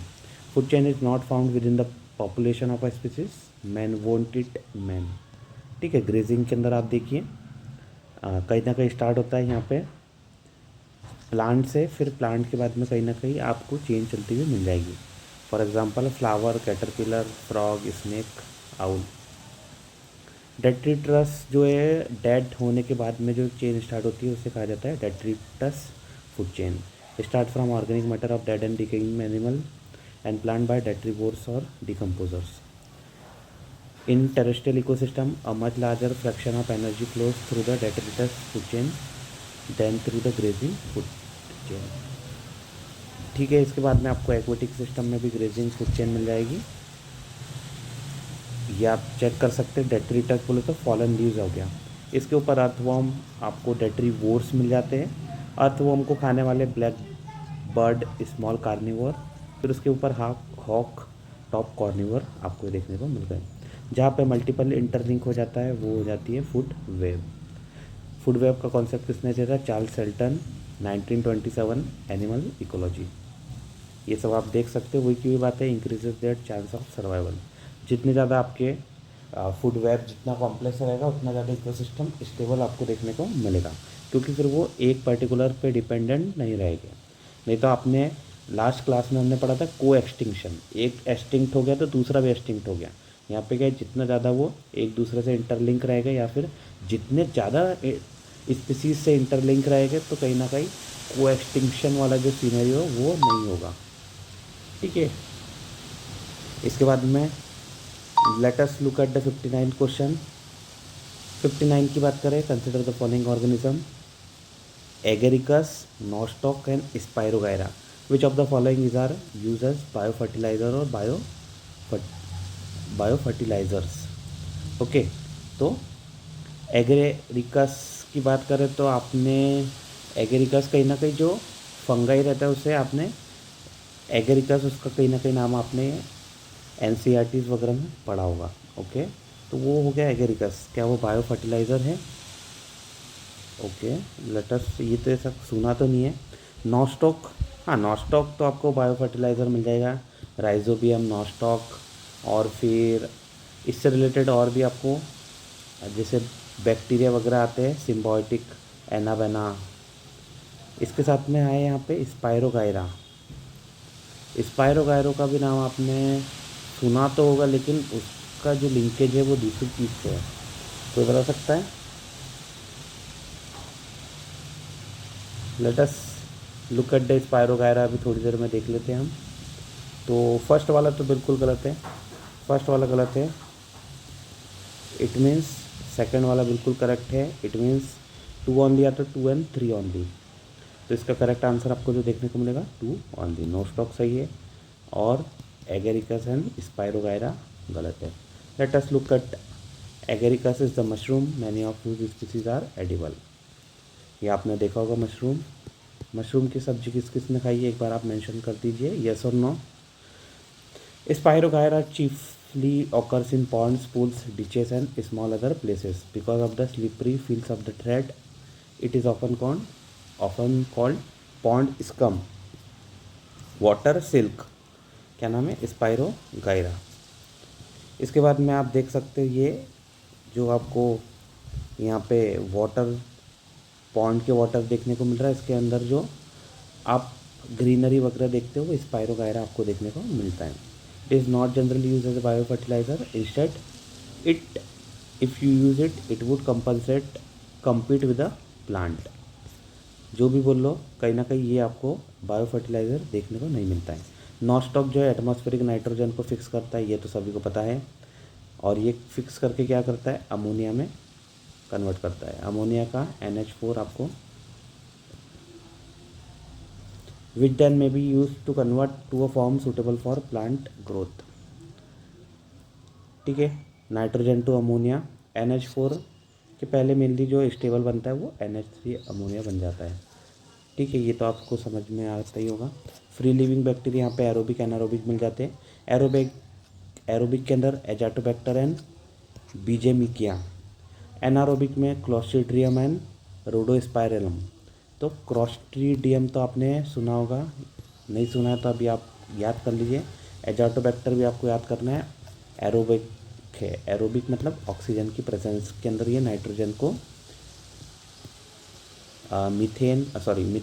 A: Food chain is not found within the population of a species man won't it man. ठीक है, grazing के अंदर आप देखिए कहीं ना कहीं स्टार्ट होता है यहाँ पे प्लांट से, फिर प्लांट के बाद में कहीं ना कहीं आपको चेन चलती हुई मिल जाएगी। For example flower, caterpillar, frog, snake, owl. Detritus जो है डेड होने के बाद में जो चेन स्टार्ट होती है उसे कहा जाता है detritus food chain. Start from organic matter of dead and decaying animal and plant by detritivores और decomposers. In terrestrial ecosystem, a much larger fraction of energy flows through the detritus food chain than through the grazing food chain. ठीक है, इसके बाद में आपको aquatic system में भी grazing food chain मिल जाएगी। ये आप चेक कर सकते हैं। डेट्रीटस बोले तो फॉलन लीव्स हो गया। इसके ऊपर अर्थवॉर्म आपको डेट्रीवोर्स मिल जाते हैं। अर्थवॉर्म को खाने वाले ब्लैक बर्ड, स्मॉल कार्निवोर। फिर उसके ऊपर हॉक, टॉप कार्निवोर आपको देखने को मिल गए। जहाँ पे मल्टीपल इंटरलिंक हो जाता है वो हो जाती है फूड वेब। फूड वेब का कॉन्सेप्ट किसने दिया था? Charles Selton, 1927, animal ecology. ये सब आप देख सकते हो। वही की बात है, increases their chance of survival. जितने ज़्यादा आपके फूड वेब जितना कॉम्प्लेक्स रहेगा उतना ज़्यादा इकोसिस्टम स्टेबल आपको देखने को मिलेगा, क्योंकि फिर वो एक पर्टिकुलर पे डिपेंडेंट नहीं रहेंगे। नहीं तो आपने लास्ट क्लास में हमने पढ़ा था को एक्सटिंक्शन, एक एक्सटिंक्ट हो गया तो दूसरा भी एक्सटिंक्ट हो गया। यहाँ पे क्या है, जितना ज़्यादा वो एक दूसरे से इंटरलिंक रहेगा या फिर जितने ज़्यादा स्पीसीज से इंटरलिंक रहेंगे तो कहीं ना कहीं को एक्सटिंक्शन वाला जो सीनरी हो वो नहीं होगा। ठीक है, इसके बाद में let us look at the 59 question. 59 की बात करें, consider the following organism Agaricus, Nostoc and Spirogyra. Which of the following is are use as bio fertilizer और बायो फर्टिलाइजर्स। ओके, तो एगेरिकस की बात करें तो आपने एगेरिकस कहीं ना कहीं जो फंगाई रहता है उसे आपने एगेरिकस, उसका कहीं ना कहीं नाम आपने एनसीईआरटीज़ वगैरह में पढ़ा होगा। ओके, तो वो हो गया एगेरिकस। क्या वो बायो फर्टिलाइज़र है? ओके, लेटस, ये तो ऐसा सुना तो नहीं है। नॉस्टॉक, हाँ नॉस्टॉक तो आपको बायो फर्टिलाइज़र मिल जाएगा। राइजोबियम, नॉस्टॉक, और फिर इससे रिलेटेड और भी आपको जैसे बैक्टीरिया वगैरह आते हैं, सिम्बायोटिक, एनाबेना। इसके साथ में आए यहाँ पे स्पायरोगायरा। स्पायरोगायरो का भी नाम आपने सुना तो होगा, लेकिन उसका जो लिंकेज है वो दूसरी चीज़ से है। तो बता सकता है? Let us look at the spirogyra. अभी थोड़ी देर में देख लेते हैं हम। तो फर्स्ट वाला तो बिल्कुल गलत है, फर्स्ट वाला गलत है। इट मीन्स सेकंड वाला बिल्कुल करेक्ट है। इट मीन्स 2 ओनली या तो 2 एंड 3 ओनली। तो इसका करेक्ट आंसर आपको जो देखने को मिलेगा 2 ओनली। नॉस्टॉक सही है और एगेरिकस एंड स्पायरोगायरा गलत है। Let us look at Agaricus is the mushroom, many of whose species are edible. ये आपने देखा होगा मशरूम। मशरूम की सब्जी किस किस ने खाई है, एक बार आप मेंशन कर दीजिए, यस और no. Spirogyra chiefly occurs in ponds, pools, ditches and small other places. Because of the slippery feels of the thread, it is often called pond scum, water silk। क्या नाम है? स्पायरोगायरा। इसके बाद में आप देख सकते हो ये जो आपको यहाँ पे वाटर, पॉन्ड के वाटर देखने को मिल रहा है, इसके अंदर जो आप ग्रीनरी वगैरह देखते हो वो स्पायरोगायरा आपको देखने को मिलता है। It is not generally use as a bio fertilizer. Instead it, if you use it, it would compete with the plant. जो भी बोल लो, कहीं ना कहीं ये आपको बायो फर्टिलाइज़र देखने को नहीं मिलता है। नॉस्टॉक जो है एटमॉस्फेरिक नाइट्रोजन को फिक्स करता है, ये तो सभी को पता है। और ये फिक्स करके क्या करता है, अमोनिया में कन्वर्ट करता है। अमोनिया का NH4 आपको which then may be use to convert to a form suitable for plant growth. ठीक है, नाइट्रोजन टू अमोनिया, NH4 के पहले मेनली जो स्टेबल बनता है वो NH3 अमोनिया बन जाता है। ठीक है, ये तो आपको समझ में आता ही होगा। फ्री लिविंग बैक्टीरिया यहाँ पे एरोबिक एनारोबिक मिल जाते हैं। एरोबिक के अंदर एजाटोबैक्टर एंड बीजेमिकिया, एनारोबिक में क्लोस्ट्रीडियम एंड रोडोस्पाइरलम। तो क्लोस्ट्रीडियम तो आपने सुना होगा, नहीं सुना है तो अभी आप याद कर लीजिए। एजाटोबैक्टर भी आपको याद करना है। एरोबिक है, एरोबिक मतलब ऑक्सीजन की प्रेजेंस के अंदर ये नाइट्रोजन को मीथेन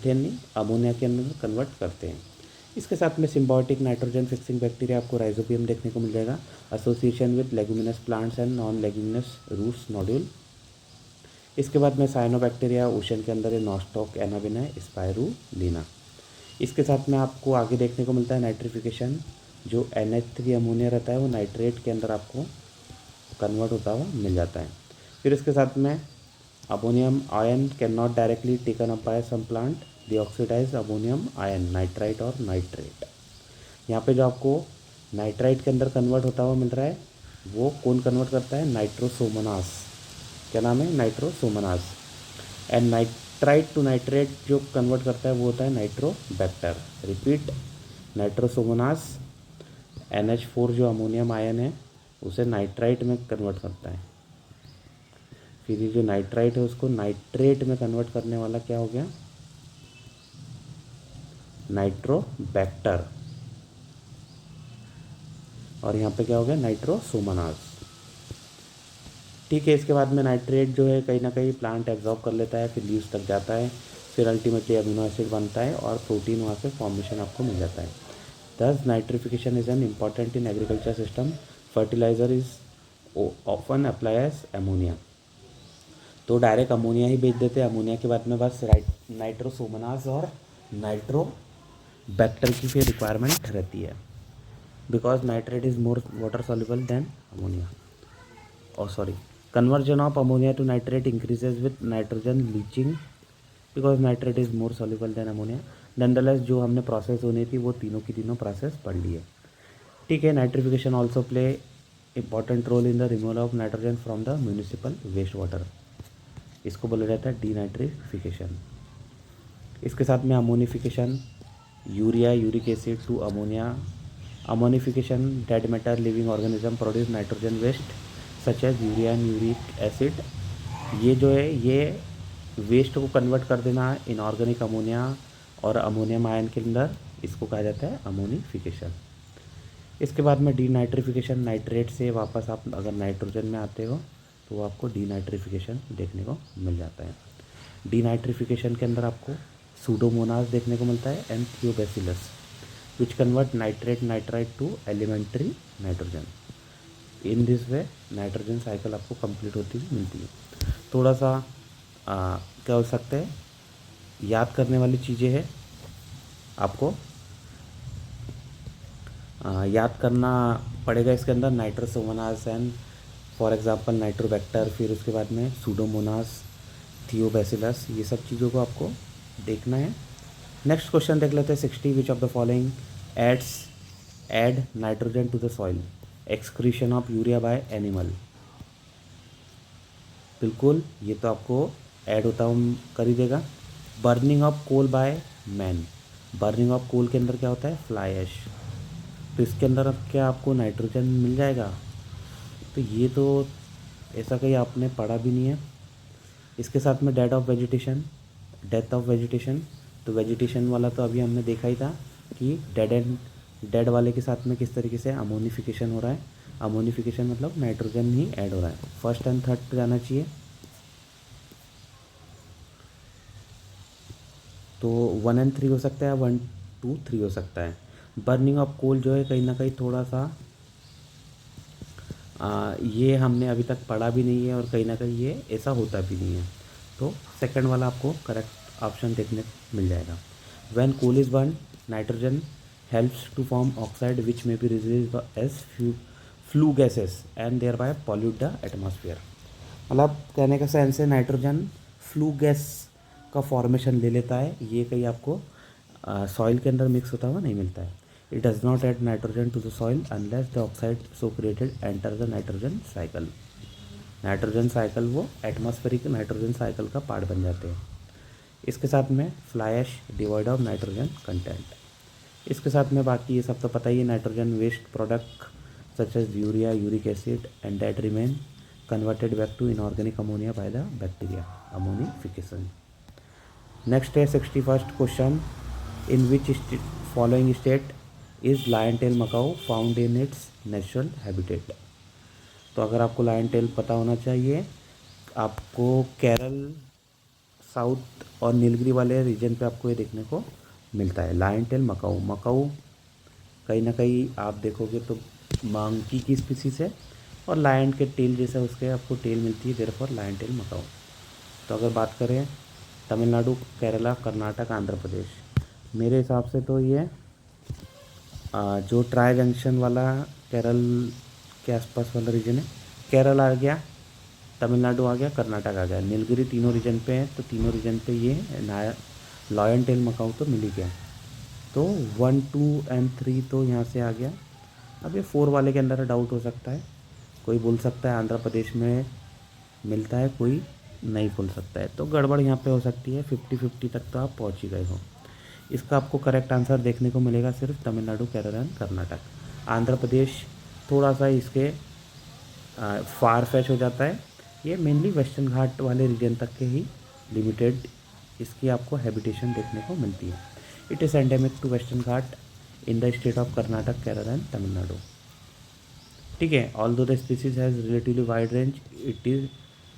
A: नहीं, अमोनिया के अंदर कन्वर्ट करते हैं। इसके साथ में सिम्बायोटिक नाइट्रोजन फिक्सिंग बैक्टीरिया आपको राइजोबियम देखने को मिल जाएगा, association with leguminous plants and non leguminous roots nodule. इसके बाद में साइनोबैक्टीरिया ओशन के अंदर है, नॉस्टॉक, एनाबिना, स्पाइरुलिना। इसके साथ में आपको आगे देखने को मिलता है नाइट्रिफिकेशन, जो NH3 अमोनिया रहता है वो नाइट्रेट के अंदर आपको कन्वर्ट होता हुआ मिल जाता है। फिर इसके साथ में ammonium ion can not directly taken up by some plant, the oxidise ammonium ion nitrite और नाइट्रेट। यहाँ पे जो आपको नाइट्राइट के अंदर कन्वर्ट होता हुआ मिल रहा है वो कौन कन्वर्ट करता है, नाइट्रोसोमनास। क्या नाम है, नाइट्रोसोमनास। एंड नाइट्राइट टू नाइट्रेट जो कन्वर्ट करता है वो होता है नाइट्रोबैक्टर। रिपीट, नाइट्रोसोमनास NH4 जो अमोनियम आयन है उसे नाइट्राइट में कन्वर्ट करता है। फिर ये जो नाइट्राइट है उसको नाइट्रेट में कन्वर्ट करने वाला क्या हो गया, नाइट्रोबैक्टर। और यहाँ पे क्या हो गया, नाइट्रोसोमनास। ठीक है, इसके बाद में नाइट्रेट जो है कहीं ना कहीं प्लांट एब्जॉर्ब कर लेता है, फिर लीव्स तक जाता है, फिर अल्टीमेटली अमीनो एसिड बनता है और प्रोटीन वहाँ से फॉर्मेशन आपको मिल जाता है। Thus nitrification is an important in agriculture system. Fertilizer is often apply as ammonia. तो डायरेक्ट अमोनिया ही बेच देते हैं, अमोनिया के बाद में बस नाइट्रोसोमनास और नाइट्रोबैक्टर की फिर रिक्वायरमेंट रहती है, because nitrate is more water soluble than ammonia. और sorry, conversion of ammonia to nitrate increases with nitrogen leaching because nitrate is more soluble than ammonia. Nonetheless जो हमने प्रोसेस होनी थी वो तीनों की तीनों प्रोसेस पढ़ ली है। ठीक है, nitrification also play important role in the removal of nitrogen from the municipal waste water. इसको बोला जाता है डीनाइट्रिफिकेशन। इसके साथ में ammonification, urea uric acid to ammonia. Ammonification, dead matter living organism produce nitrogen waste such as urea and uric acid. ये जो है ये वेस्ट को कन्वर्ट कर देना इनऑर्गेनिक अमोनिया और अमोनियम आयन के अंदर, इसको कहा जाता है अमोनिफिकेशन। इसके बाद में डीनाइट्रिफिकेशन, नाइट्रेट से वापस आप अगर नाइट्रोजन में आते हो तो आपको डीनाइट्रिफिकेशन देखने को मिल जाता है। डीनाइट्रिफिकेशन के अंदर आपको सूडोमोनास देखने को मिलता है and Thiobacillus which convert nitrate nitrite to elementary nitrogen. In this way nitrogen cycle आपको कंप्लीट होती हुई मिलती है। थोड़ा सा क्या हो सकता है, याद करने वाली चीज़ें हैं, आपको याद करना पड़ेगा इसके अंदर नाइट्रोसोमनास एंड फॉर एग्जांपल नाइट्रोबैक्टर, फिर उसके बाद में सूडोमोनास, थियोबैसिलस, ये सब चीज़ों को आपको देखना है। नेक्स्ट क्वेश्चन देख लेते हैं 60 which of the following add nitrogen to the soil, excretion of urea by animal. बिल्कुल, ये तो आपको ऐड होता हुआ कर ही देगा। Burning of coal by man, burning of coal के अंदर क्या होता है, फ्लाई ऐश, तो इसके अंदर अब क्या आपको नाइट्रोजन मिल जाएगा। तो ये तो ऐसा कहीं आपने पढ़ा भी नहीं है। इसके साथ में डेथ ऑफ वेजिटेशन, तो वेजिटेशन वाला तो अभी हमने देखा ही था कि डेड वाले के साथ में किस तरीके से अमोनिफिकेशन हो रहा है। अमोनिफिकेशन मतलब नाइट्रोजन ही ऐड हो रहा है। फर्स्ट एंड थर्ड पे जाना चाहिए, तो 1 और 3 हो सकता है, 1 2 3 हो सकता है। बर्निंग ऑफ कोल जो है कहीं ना कहीं थोड़ा सा ये हमने अभी तक पढ़ा भी नहीं है और कहीं ना कहीं ये ऐसा होता भी नहीं है, तो सेकंड वाला आपको करेक्ट ऑप्शन देखने को मिल जाएगा। When coal is burn nitrogen helps to form oxide which may be released as flue gases and thereby pollute the atmosphere। मतलब कहने का सेंस है नाइट्रोजन फ्लू गैस का फॉर्मेशन ले लेता है, ये कहीं आपको सॉइल के अंदर मिक्स होता हुआ नहीं मिलता है। It does not add nitrogen to the soil unless the oxide so created enter the nitrogen cycle. Nitrogen cycle वो एटमॉस्फेरिक नाइट्रोजन साइकिल का पार्ट बन जाते हैं। इसके साथ में fly ash devoid of nitrogen content. इसके साथ में बाकी ये सब तो पता ही है, nitrogen waste product such as urea, uric acid and that remain converted back to inorganic ammonia by the bacteria, ammonification. Next है 61st question, in which following state is lion tail macaque found in its natural habitat. तो अगर आपको lion tail पता होना चाहिए, आपको Kerala, south और नीलगिरी वाले रीजन पे आपको ये देखने को मिलता है। लायन टेल मकाऊ, मकाऊ कहीं ना कहीं आप देखोगे तो मंकी की स्पीसीज है और लायन के टेल जैसा उसके आपको टेल मिलती है, देयरफॉर लायन टेल मकाऊ। तो अगर बात करें तमिलनाडु, केरला, कर्नाटक, आंध्र प्रदेश, मेरे हिसाब से तो ये जो ट्राई जंक्शन वाला केरल के आसपास वाला रीजन है, केरल आ गया, तमिलनाडु आ गया, कर्नाटक आ गया, नीलगिरी तीनों रीजन पे है। तो तीनों रीजन पे ये लायन टेल मकाऊ तो मिल ही गया। तो 1, 2 एंड 3 तो यहाँ से आ गया। अब ये 4 वाले के अंदर डाउट हो सकता है, कोई बोल सकता है आंध्र प्रदेश में मिलता है, कोई नहीं बोल सकता है। तो गड़बड़ यहाँ पे हो सकती है, 50-50 तक तो आप पहुँच ही गए हो। इसका आपको करेक्ट आंसर देखने को मिलेगा सिर्फ तमिलनाडु, केरल एंड कर्नाटक। आंध्र प्रदेश थोड़ा सा इसके फार फैच हो जाता है, ये मेनली वेस्टर्न घाट वाले रीजन तक के ही लिमिटेड इसकी आपको हैबिटेशन देखने को मिलती है। It is endemic to Western Ghat in the state of Karnataka, Kerala and Tamil Nadu. ठीक है, although the species has relatively wide range,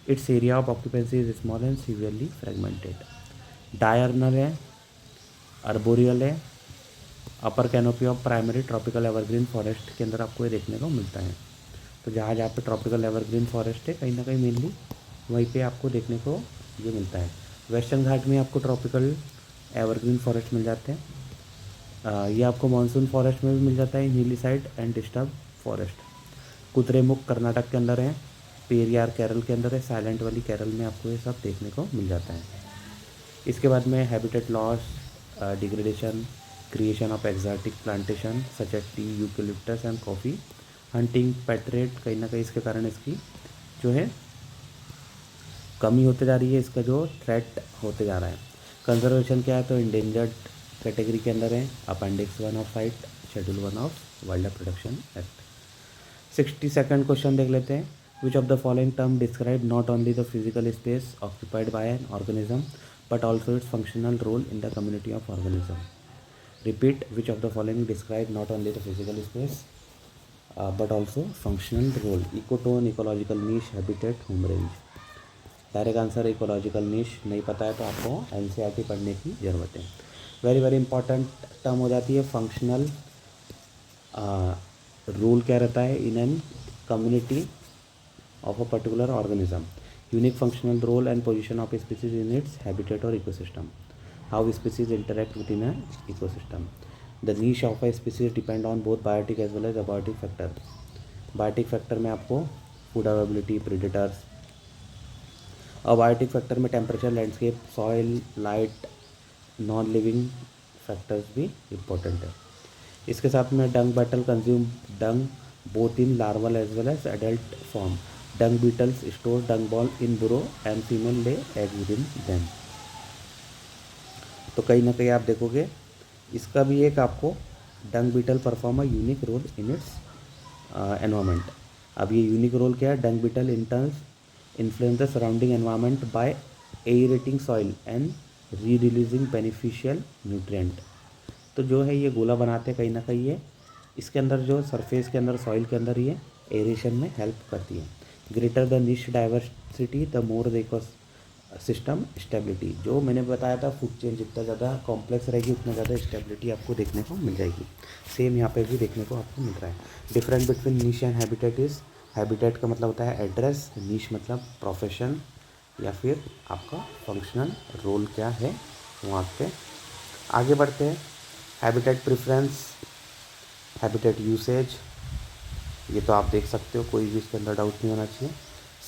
A: its area of occupancy is small and severely fragmented. Diurnal है, अर्बोरियल है, upper canopy of primary tropical evergreen forest के अंदर आपको ये देखने को मिलता है। तो जहाँ जहाँ पे ट्रॉपिकल एवरग्रीन फॉरेस्ट है, कहीं ना कहीं मेनली वहीं पे आपको देखने को ये मिलता है। वेस्टर्न घाट में आपको ट्रॉपिकल एवरग्रीन फॉरेस्ट मिल जाते हैं। ये आपको मानसून फॉरेस्ट में भी मिल जाता है, नीली side and disturb forest. Kudremukh Karnataka के अंदर है, पेरियार केरल के अंदर है, साइलेंट वैली केरल में आपको ये सब देखने को मिल जाता है। इसके बाद में habitat loss, degradation, creation of exotic plantation such as tea, eucalyptus and coffee, hunting, pet rate, कहीं ना कहीं इसके कारण इसकी जो है कमी होते जा रही है, इसका जो थ्रेट होते जा रहा है। कंजर्वेशन क्या है, तो इंडेंजर्ड कैटेगरी के अंदर है, appendix 1 of CITES, schedule 1 of wild life protection act. 62nd question देख लेते हैं, which of the following term describe not only the physical space occupied by an organism but also its functional role in the community of organism. Repeat, which of the following describe not only the physical space but also functional role, ecotone, ecological niche, habitat, home range. Direct answer ecological नीश, नहीं पता है तो आपको NCERT पढ़ने की ज़रूरत है। Very very important term हो जाती है फंक्शनल रोल। क्या रहता है in an community of a particular organism, unique functional role and position of species in its habitat और ecosystem, how species interact with in a ecosystem. The niche of a species depend on both biotic as well as abiotic factor. Biotic factor में आपको food availability, predators. Abiotic factor में temperature, landscape, soil, light, non living factors भी important है। इसके साथ में dung beetle consume Dang both in larval as well as adult form. Dung beetles store dung ball in burrow and female lay egg with in them. तो कहीं ना कहीं आप देखोगे इसका भी एक आपको dung beetle perform a unique role in its environment. अब ये यूनिक रोल क्या है, dung beetle in turns influence the surrounding environment by aerating soil and re releasing beneficial nutrient. तो जो है ये गोला बनाते हैं, कहीं ना कहीं ये इसके अंदर जो सरफेस के अंदर सॉइल के अंदर ये एरेशन में हेल्प करती है। Greater the niche diversity the more the eco system stability. जो मैंने बताया था फूड चेन जितना ज़्यादा कॉम्प्लेक्स रहेगी उतना ज़्यादा स्टेबिलिटी आपको देखने को मिल जाएगी। सेम यहाँ पे भी देखने को आपको मिल रहा है। डिफरेंस बिटवीन निश एंड हैबिटेट इज़, हैबिटेट का मतलब होता है एड्रेस, निश मतलब प्रोफेशन या फिर आपका फंक्शनल रोल क्या है वहाँ पे। आगे बढ़ते हैं। हैबिटेट प्रेफरेंस
B: हैबिटेट यूसेज, ये तो आप देख सकते हो, कोई भी इसके अंदर डाउट नहीं होना चाहिए।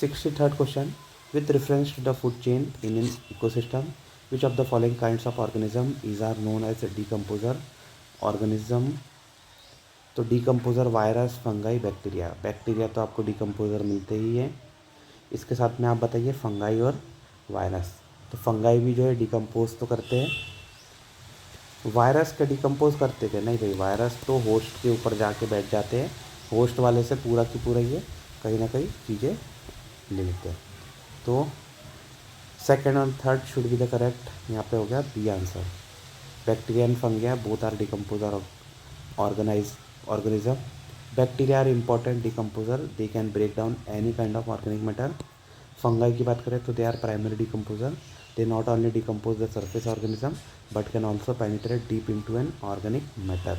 B: 63rd question, with reference to the food chain in an ecosystem which of the following kinds of organism is are known as decomposer organism. तो decomposer virus, fungi, bacteria. Bacteria तो आपको डिकम्पोजर मिलते ही है। इसके साथ में आप बताइए फंगाई और वायरस। तो फंगाई भी जो है डिकम्पोज तो करते हैं, वायरस का डिकम्पोज करते थे नहीं भाई, वायरस तो होस्ट के ऊपर जाके बैठ जाते हैं, होस्ट वाले से पूरा की पूरा ये कहीं ना कहीं चीज़ें ले लेते हैं। तो सेकेंड और third should be the correct, यहाँ पे हो गया B answer. Bacteria and fungi both are decomposer organism. Bacteria are important decomposer. They can break down any kind of organic matter. Fungi की बात करें तो they are primary decomposer. They not only decompose the surface organism but can also penetrate deep into an organic matter.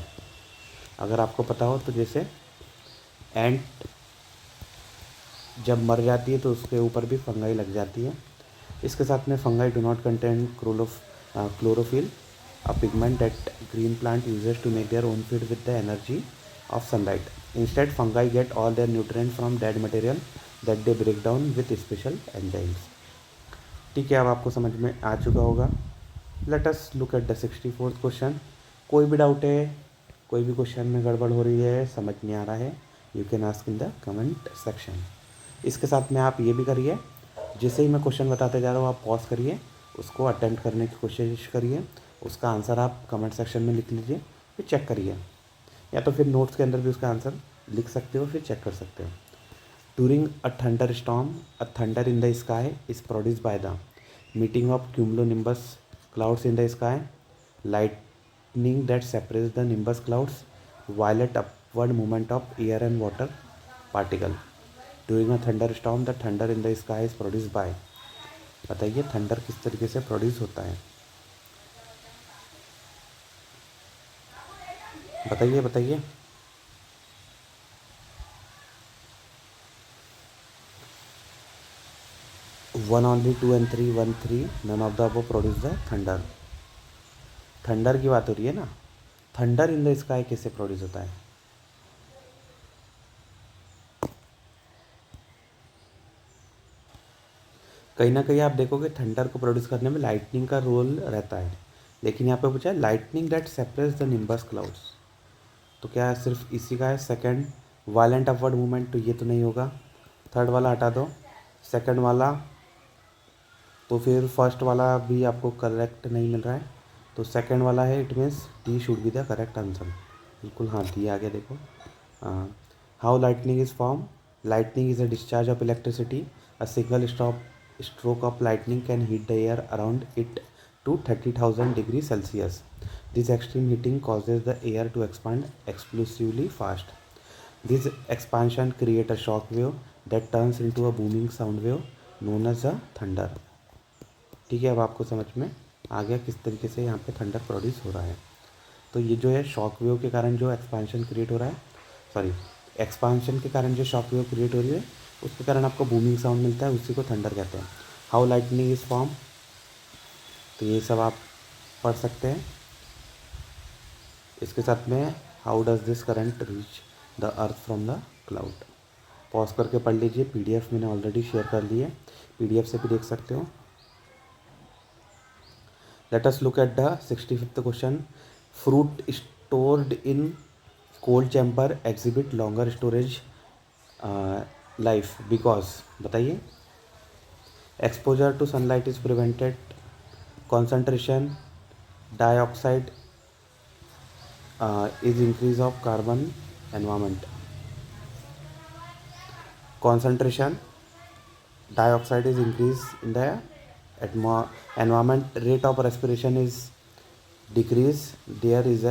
B: अगर आपको पता हो तो जैसे एंट जब मर जाती है तो उसके ऊपर भी फंगाई लग जाती है। इसके साथ में fungi do not contain chlorophyll, a pigment that green plant uses to make their own feed with the energy of sunlight. Instead, fungi get all their nutrients from dead material that they break down with special enzymes. ठीक है, अब आपको समझ में आ चुका होगा। Late us look at the 64th question. कोई भी डाउट है, कोई भी क्वेश्चन में गड़बड़ हो रही है, समझ नहीं आ रहा है, you can ask in the comment section. इसके साथ में आप ये भी करिए, जैसे ही मैं क्वेश्चन बताते जा रहा हूँ आप पॉज करिए, उसको अटेम्प्ट करने की कोशिश करिए, उसका आंसर आप कमेंट सेक्शन में लिख लीजिए, फिर चेक करिए, या तो फिर नोट्स के अंदर भी उसका आंसर लिख सकते हो, फिर चेक कर सकते हो। During a thunderstorm, a thunder in the sky is produced by the meeting of cumulonimbus clouds in the sky, lightning that separates the nimbus clouds, violent upward movement of air and water particle. During a thunderstorm, the thunder in the sky is produced by, बताइए thunder किस तरीके से produce होता है, बताइए बताइए। One only, 2 and 3, 1 3, none of the above produce the thunder. Thunder की बात हो रही है ना, थंडर इन द स्काई कैसे प्रोड्यूस होता है? कहीं ना कहीं आप देखोगे थंडर को प्रोड्यूस करने में लाइटनिंग का रोल रहता है, लेकिन यहाँ पे पूछा है lightning that separates the nimbus clouds, तो क्या सिर्फ इसी का है? सेकंड वायलेंट अपवर्ड मूवमेंट, तो ये तो नहीं होगा, थर्ड वाला हटा दो, सेकंड वाला, तो फिर फर्स्ट वाला भी आपको करेक्ट नहीं मिल रहा है, तो सेकंड वाला है, it means D should be the correct answer. बिल्कुल हाँ, डी आ गया देखो। How lightning is form, lightning is a discharge of electricity, a single stroke of lightning can heat the air around it to 30,000 degrees Celsius. This extreme heating causes the air to expand explosively fast. This expansion creates a shock wave that turns into a booming sound wave known as a thunder. ठीक है, अब आपको समझ में आ गया किस तरीके से यहाँ पे थंडर प्रोड्यूस हो रहा है। तो ये जो है शॉक वेव के कारण जो एक्सपांशन क्रिएट हो रहा है, सॉरी एक्सपांशन के कारण जो शॉक वेव क्रिएट हो रही है उसके कारण आपको बूमिंग साउंड मिलता है, उसी को थंडर कहते हैं। हाउ लाइटनिंग इज फॉर्म, तो ये सब आप पढ़ सकते हैं। इसके साथ में how does this current reach the earth from the cloud, pause करके पढ़ लीजिए, पीडीएफ मैंने ऑलरेडी शेयर कर ली है, पीडीएफ से भी देख सकते हो। Let us look at the 65th question. Fruit stored in cold chamber exhibit longer storage life because, बताइए। Exposure to sunlight is prevented, concentration dioxide is increase of carbon environment, concentration dioxide is increase in the environment, rate of respiration is decrease, there is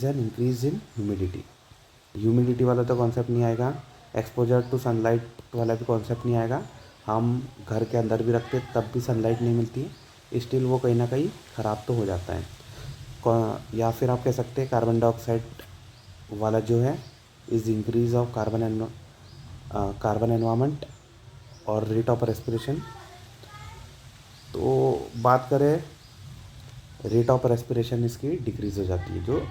B: an increase in humidity, humidity वाला तो concept नहीं आएगा, exposure to sunlight वाला भी concept नहीं आएगा, हम घर के अंदर भी रखते तब भी सनलाइट नहीं मिलती है, स्टिल वो कहीं ना कहीं ख़राब तो हो जाता है। या फिर आप कह सकते हैं कार्बन डाइऑक्साइड वाला जो है is increase of carbon environment और रेट ऑफ रेस्पिरेशन। तो बात करें रेट ऑफ रेस्पिरेशन इसकी डिक्रीज़ हो जाती है, जो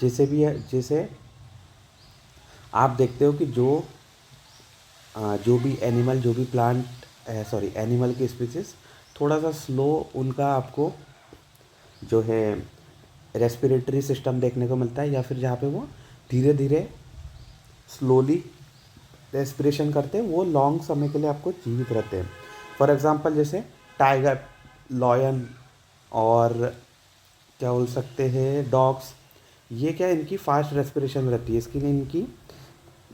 B: जैसे आप देखते हो कि जो भी एनिमल, जो भी प्लांट, सॉरी एनिमल की स्पीसीज थोड़ा सा स्लो उनका आपको जो है रेस्पिरेटरी सिस्टम देखने को मिलता है, या फिर जहाँ पे वो धीरे धीरे स्लोली रेस्पिरेशन करते हैं, वो लॉन्ग समय के लिए आपको जीवित रहते हैं। फॉर एग्जांपल जैसे टाइगर, लॉयन और क्या बोल सकते हैं डॉग्स, ये क्या इनकी फास्ट रेस्पिरेशन रहती है, इसके लिए इनकी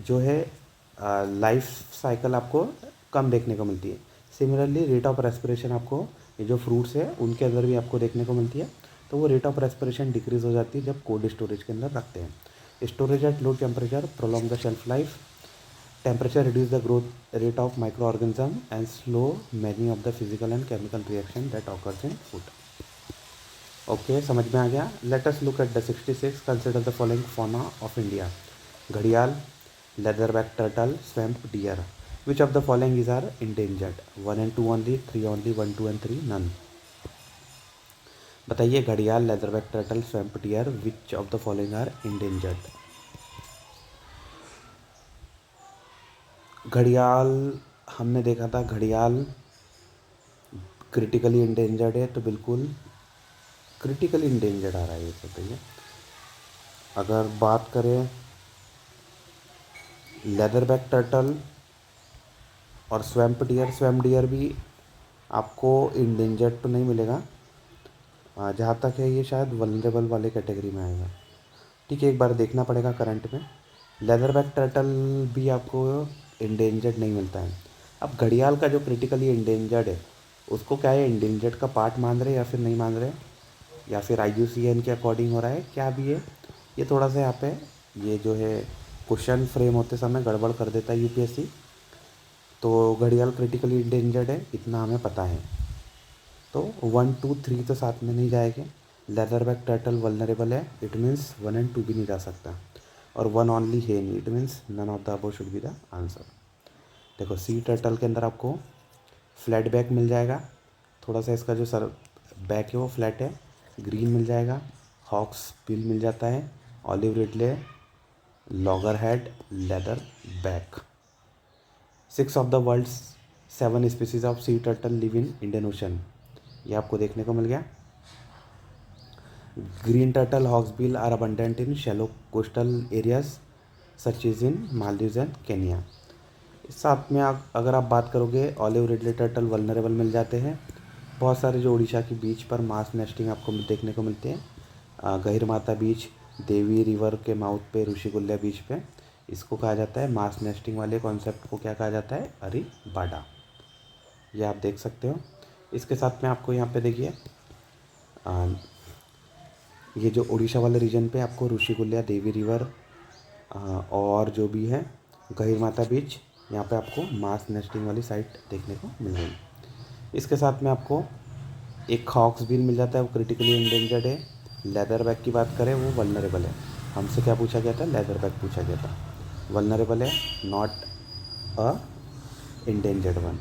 B: जो है लाइफ साइकिल आपको कम देखने को मिलती है। सिमिलरली रेट ऑफ रेस्पिरेशन आपको ये जो फ्रूट्स है उनके अंदर भी आपको देखने को मिलती है, तो वो रेट ऑफ रेस्पिरेशन डिक्रीज हो जाती है जब कोल्ड स्टोरेज के अंदर रखते हैं। Storage at low temperature prolong the shelf life, temperature reduce the growth rate of micro organism and slow many of the physical and chemical reaction that occurs in food. Okay, समझ में आ गया। Late us look at the 66, consider the following fauna of India. घड़ियाल, leatherback turtle, swamp deer. Which of the following is are endangered? 1 and 2 only, 3 only, 1, 2 and 3 none. बताइए घड़ियाल, leatherback turtle, swamp deer, which of the following are endangered? घड़ियाल, हमने देखा था घड़ियाल critically endangered है, तो बिल्कुल क्रिटिकली इंडेंजर्ड आ रहा है ये तो भैया। अगर बात करें लेदरबैक टर्टल और स्वैम्प डियर भी आपको इंडेंजर्ड तो नहीं मिलेगा, जहाँ तक है ये शायद वल्नरेबल वाले कैटेगरी में आएगा। ठीक है, एक बार देखना पड़ेगा करंट में। लेदरबैक टर्टल भी आपको इंडेंजर्ड नहीं मिलता है। अब घड़ियाल का जो क्रिटिकली इंडेंजर्ड है उसको क्या है, इंडेंजर्ड का पार्ट मान रहे या फिर नहीं मान रहे, या फिर IUCN के अकॉर्डिंग हो रहा है, क्या भी है ये थोड़ा सा यहाँ पे ये जो है क्वेश्चन फ्रेम होते समय गड़बड़ कर देता है UPSC। तो घड़ियाल क्रिटिकली इंडेंजर्ड है इतना हमें पता है, तो 1, 2, 3 तो साथ में नहीं जाएंगे। लेदरबैक टर्टल वल्नरेबल है, इट मीन्स 1 and 2 भी नहीं जा सकता, और 1 ओनली है नहीं, it means none of the above should be the answer. देखो सी टर्टल के अंदर आपको फ्लैट बैक मिल जाएगा, थोड़ा सा इसका जो सर बैक है वो फ्लैट है, ग्रीन मिल जाएगा, हॉक्स बिल मिल जाता है, olive ridley, loggerhead, leatherback. 6 of the world's 7 species of sea turtle live in Indian Ocean, ये आपको देखने को मिल गया। Green turtle, hawksbill are abundant in shallow coastal areas such is in Maldives and Kenya. साथ में आप अगर आप बात करोगे ऑलिव रिडले टर्टल वल्नरेबल मिल जाते हैं। बहुत सारे जो उड़ीसा की बीच पर मास नेस्टिंग आपको देखने को मिलते हैं। गहिर माता बीच, देवी रिवर के माउथ पे, ऋषिकुल्या बीच पे, इसको कहा जाता है मास नेस्टिंग वाले कॉन्सेप्ट को क्या कहा जाता है, अरी बाडा। ये आप देख सकते हो। इसके साथ में आपको यहाँ पे देखिए ये जो उड़ीसा वाले रीजन पे आपको ऋषिकुल्या, देवी रिवर और जो भी है गहिर माता बीच, यहाँ पे आपको मास नेस्टिंग वाली साइट देखने को मिल रही है। इसके साथ में आपको एक हॉक्स बिल मिल जाता है, वो क्रिटिकली इंडेंजर्ड है। लेदर बैक की बात करें वो वल्नरेबल है। हमसे क्या पूछा गया था, लेदर बैक पूछा गया था, वल्नरेबल है, नॉट अ इंडेंजर्ड वन।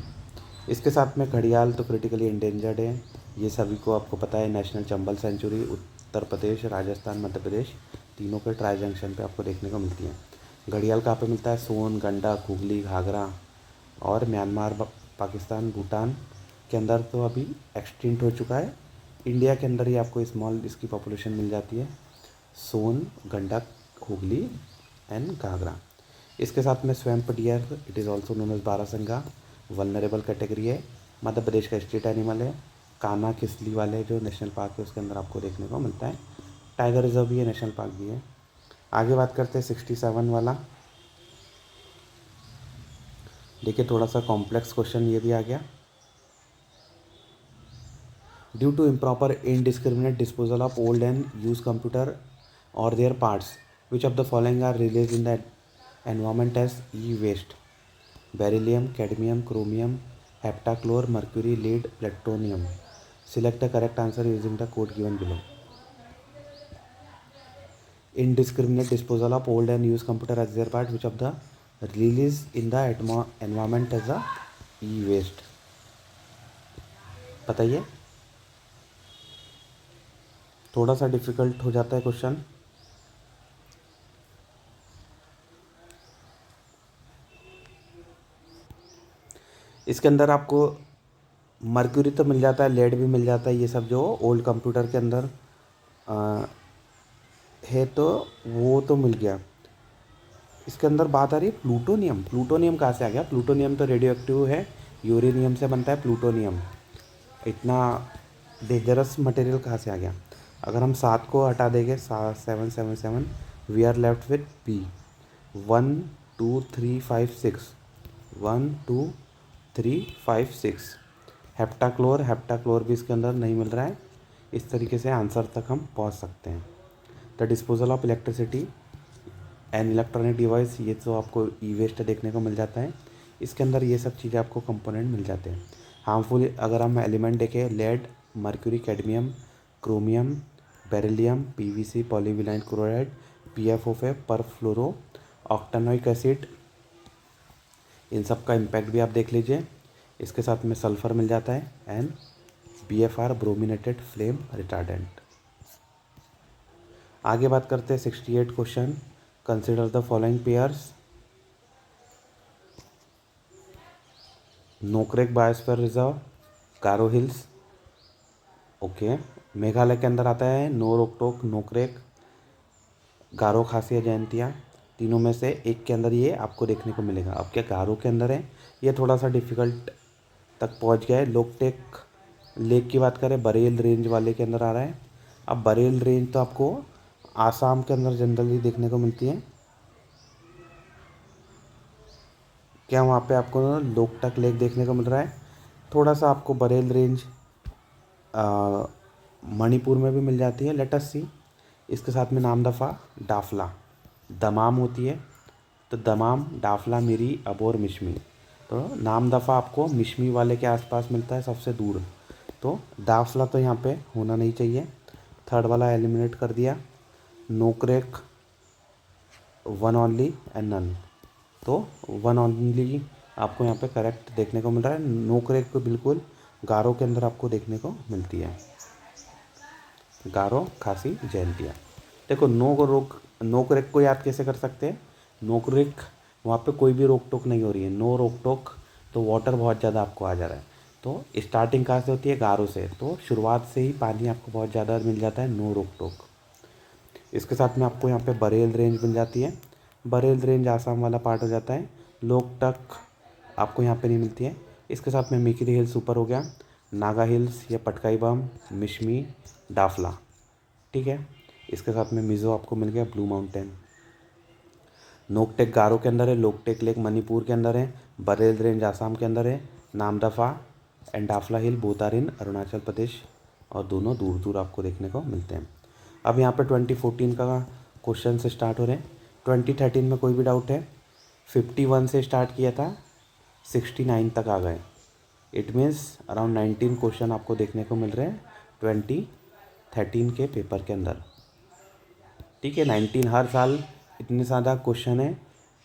B: इसके साथ में घड़ियाल तो क्रिटिकली इंडेंजर्ड है, ये सभी को आपको पता है। नेशनल चंबल सेंचुरी उत्तर प्रदेश, राजस्थान, मध्य प्रदेश तीनों के ट्राई जंक्शन पे आपको देखने को मिलती है। घड़ियाल कहाँ पे मिलता है, सोन, गंडक, हुगली, घाघरा और म्यांमार, पाकिस्तान, भूटान के अंदर तो अभी एक्सटिंक्ट हो चुका है। इंडिया के अंदर ही आपको स्मॉल इसकी पॉपुलेशन मिल जाती है, सोन, गंडक, हुगली एंड घाघरा। इसके साथ में swamp deer, it is also known as barasingha, vulnerable category है, मध्य प्रदेश का स्टेट एनिमल है। कान्हा किसली वाले जो नेशनल पार्क है उसके अंदर आपको देखने को मिलता है। टाइगर रिजर्व भी है, नेशनल पार्क भी है। आगे बात करते हैं 67 वाला। देखिए थोड़ा सा कॉम्प्लेक्स क्वेश्चन ये भी आ गया। Due to improper indiscriminate disposal of old and use computer और their parts, which of the following are release in the environment as e waste? Beryllium, cadmium, chromium, heptachlor, mercury, lead, plutonium. Select the correct answer using the code given below. Indiscriminate disposal of old and used computer as their part, which of the release in the environment as a e-waste? बताइए, थोड़ा सा difficult हो जाता है question. इसके अंदर आपको mercury तो मिल जाता है, लेड भी मिल जाता है, ये सब जो ओल्ड कंप्यूटर के अंदर है तो वो तो मिल गया। इसके अंदर बात आ रही है प्लूटोनियम। प्लूटोनियम कहाँ से आ गया? प्लूटोनियम तो रेडियो एक्टिव है, यूरेनियम से बनता है प्लूटोनियम। इतना डेंजरस मटेरियल कहाँ से आ गया? अगर हम 7 को हटा देंगे, 777, we are left with B. 1 2 3 5 6, 1 2 3 5 6। Heptachlor भी इसके अंदर नहीं मिल रहा है। इस तरीके से आंसर तक हम पहुंच सकते हैं। The disposal of electricity an electronic device, ये तो आपको ई वेस्ट देखने को मिल जाता है। इसके अंदर ये सब चीज़ें आपको कंपोनेंट मिल जाते हैं। हार्मफुल अगर हम एलिमेंट देखें, lead, mercury, cadmium, chromium, beryllium, PVC, polyvinyl chloride, PFO, perfluoro, octanoic acid, इन सब का इम्पैक्ट भी आप देख लीजिए। इसके साथ में सल्फर मिल जाता है and BFR, brominated flame retardant. आगे बात करते हैं 68 question. Consider the following pairs. Nokrek biosphere reserve, Garo hills, okay. Meghalaya के अंदर आता है नोरोकटोक, नोकरेक, गारो खासिया, जयंतिया। तीनों में से एक के अंदर ये आपको देखने को मिलेगा। अब क्या गारो के अंदर है? ये थोड़ा सा डिफिकल्ट तक पहुंच गया है। लोकटेक लेक की बात करें, बरेल रेंज वाले के अंदर आ रहा है। अब बरेल रेंज तो आपको आसाम के अंदर जनरली देखने को मिलती है। क्या वहाँ पे आपको लोकटक लेक देखने को मिल रहा है? थोड़ा सा आपको बरेल रेंज मणिपुर में भी मिल जाती है। लेट अस सी। इसके साथ में नाम दफ़ा डाफला, दमाम होती है, तो दमाम, डाफला, मिरी, अबोर, मिशमी। तो नाम दफ़ा आपको मिशमी वाले के आसपास मिलता है सबसे दूर, तो दाफला तो यहाँ पे होना नहीं चाहिए। थर्ड वाला एलिमिनेट कर दिया। Nokrek, one only and none, तो वन ओनली आपको यहाँ पे करेक्ट देखने को मिल रहा है। नोकरेक को बिल्कुल गारो के अंदर आपको देखने को मिलती है, गारो, खासी, जयंतिया। देखो नोकरेक को याद कैसे कर सकते हैं? नोकरेक वहाँ पे कोई भी रोक टोक नहीं हो रही है, नो रोक टोक, तो वाटर बहुत ज़्यादा आपको आ जा रहा है। तो स्टार्टिंग कहाँ से होती है? गारो से, तो शुरुआत से ही पानी आपको बहुत ज़्यादा मिल जाता है, नो रोक टोक। इसके साथ में आपको यहाँ पे बरेल रेंज मिल जाती है। बरेल रेंज आसाम वाला पार्ट हो जाता है। लोकटक आपको यहाँ पे नहीं मिलती है। इसके साथ में मिकिरी हिल्स ऊपर हो गया, नागा हिल्स या पटकाई बम, मिशमी, डाफला, ठीक है। इसके साथ में मिज़ो आपको मिल गया, ब्लू माउंटेन। नोकटेक गारो के अंदर है, लोकटेक लेक मणिपुर के अंदर है, बरेल रेंज आसाम के अंदर है, Namdapha and Dafla hill both are in Arunachal Pradesh, और दोनों दूर दूर आपको देखने को मिलते हैं। अब यहाँ पे 2014 का क्वेश्चन से स्टार्ट हो रहे हैं। 2013 में कोई भी डाउट है? 51 से स्टार्ट किया था, 69 तक आ गए। इट मीन्स अराउंड 19 क्वेश्चन आपको देखने को मिल रहे हैं 2013 के पेपर के अंदर, ठीक है। 19 हर साल इतने ज़्यादा क्वेश्चन है,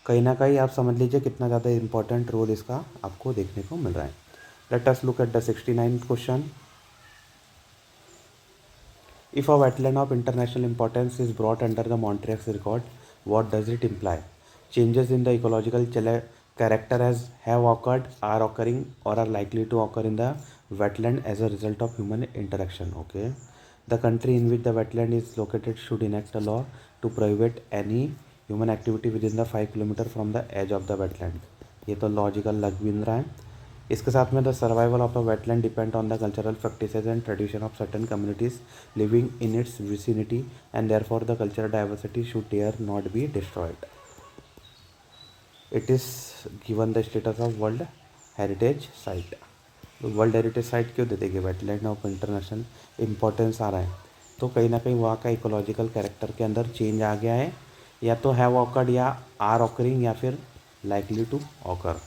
B: कहीं ना कहीं आप समझ लीजिए कितना ज़्यादा इंपॉर्टेंट रोल इसका आपको देखने को मिल रहा है। Let us look at the 69th question. If a wetland of international importance is brought under the Montreux record, what does it imply? Changes in the ecological character have occurred, are occurring, or are likely to occur in the wetland as a result of human interaction. Okay. The country in which the wetland is located should enact a law to prohibit any human activity within the 5 kilometer from the edge of the wetland. ये तो logical लग भी नहीं रहा है। इसके साथ में the survival of a wetland depend on the cultural practices and tradition of certain communities living in its vicinity and therefore the cultural diversity should dare not be destroyed. It is given the status of world heritage site. World heritage site क्यों दे देंगे? Wetland of international importance आ रहा है, तो कहीं ना कहीं वहाँ का इकोलॉजिकल कैरेक्टर के अंदर चेंज आ गया है, या तो हैव ऑकर्ड या आर ऑकरिंग या फिर likely to occur.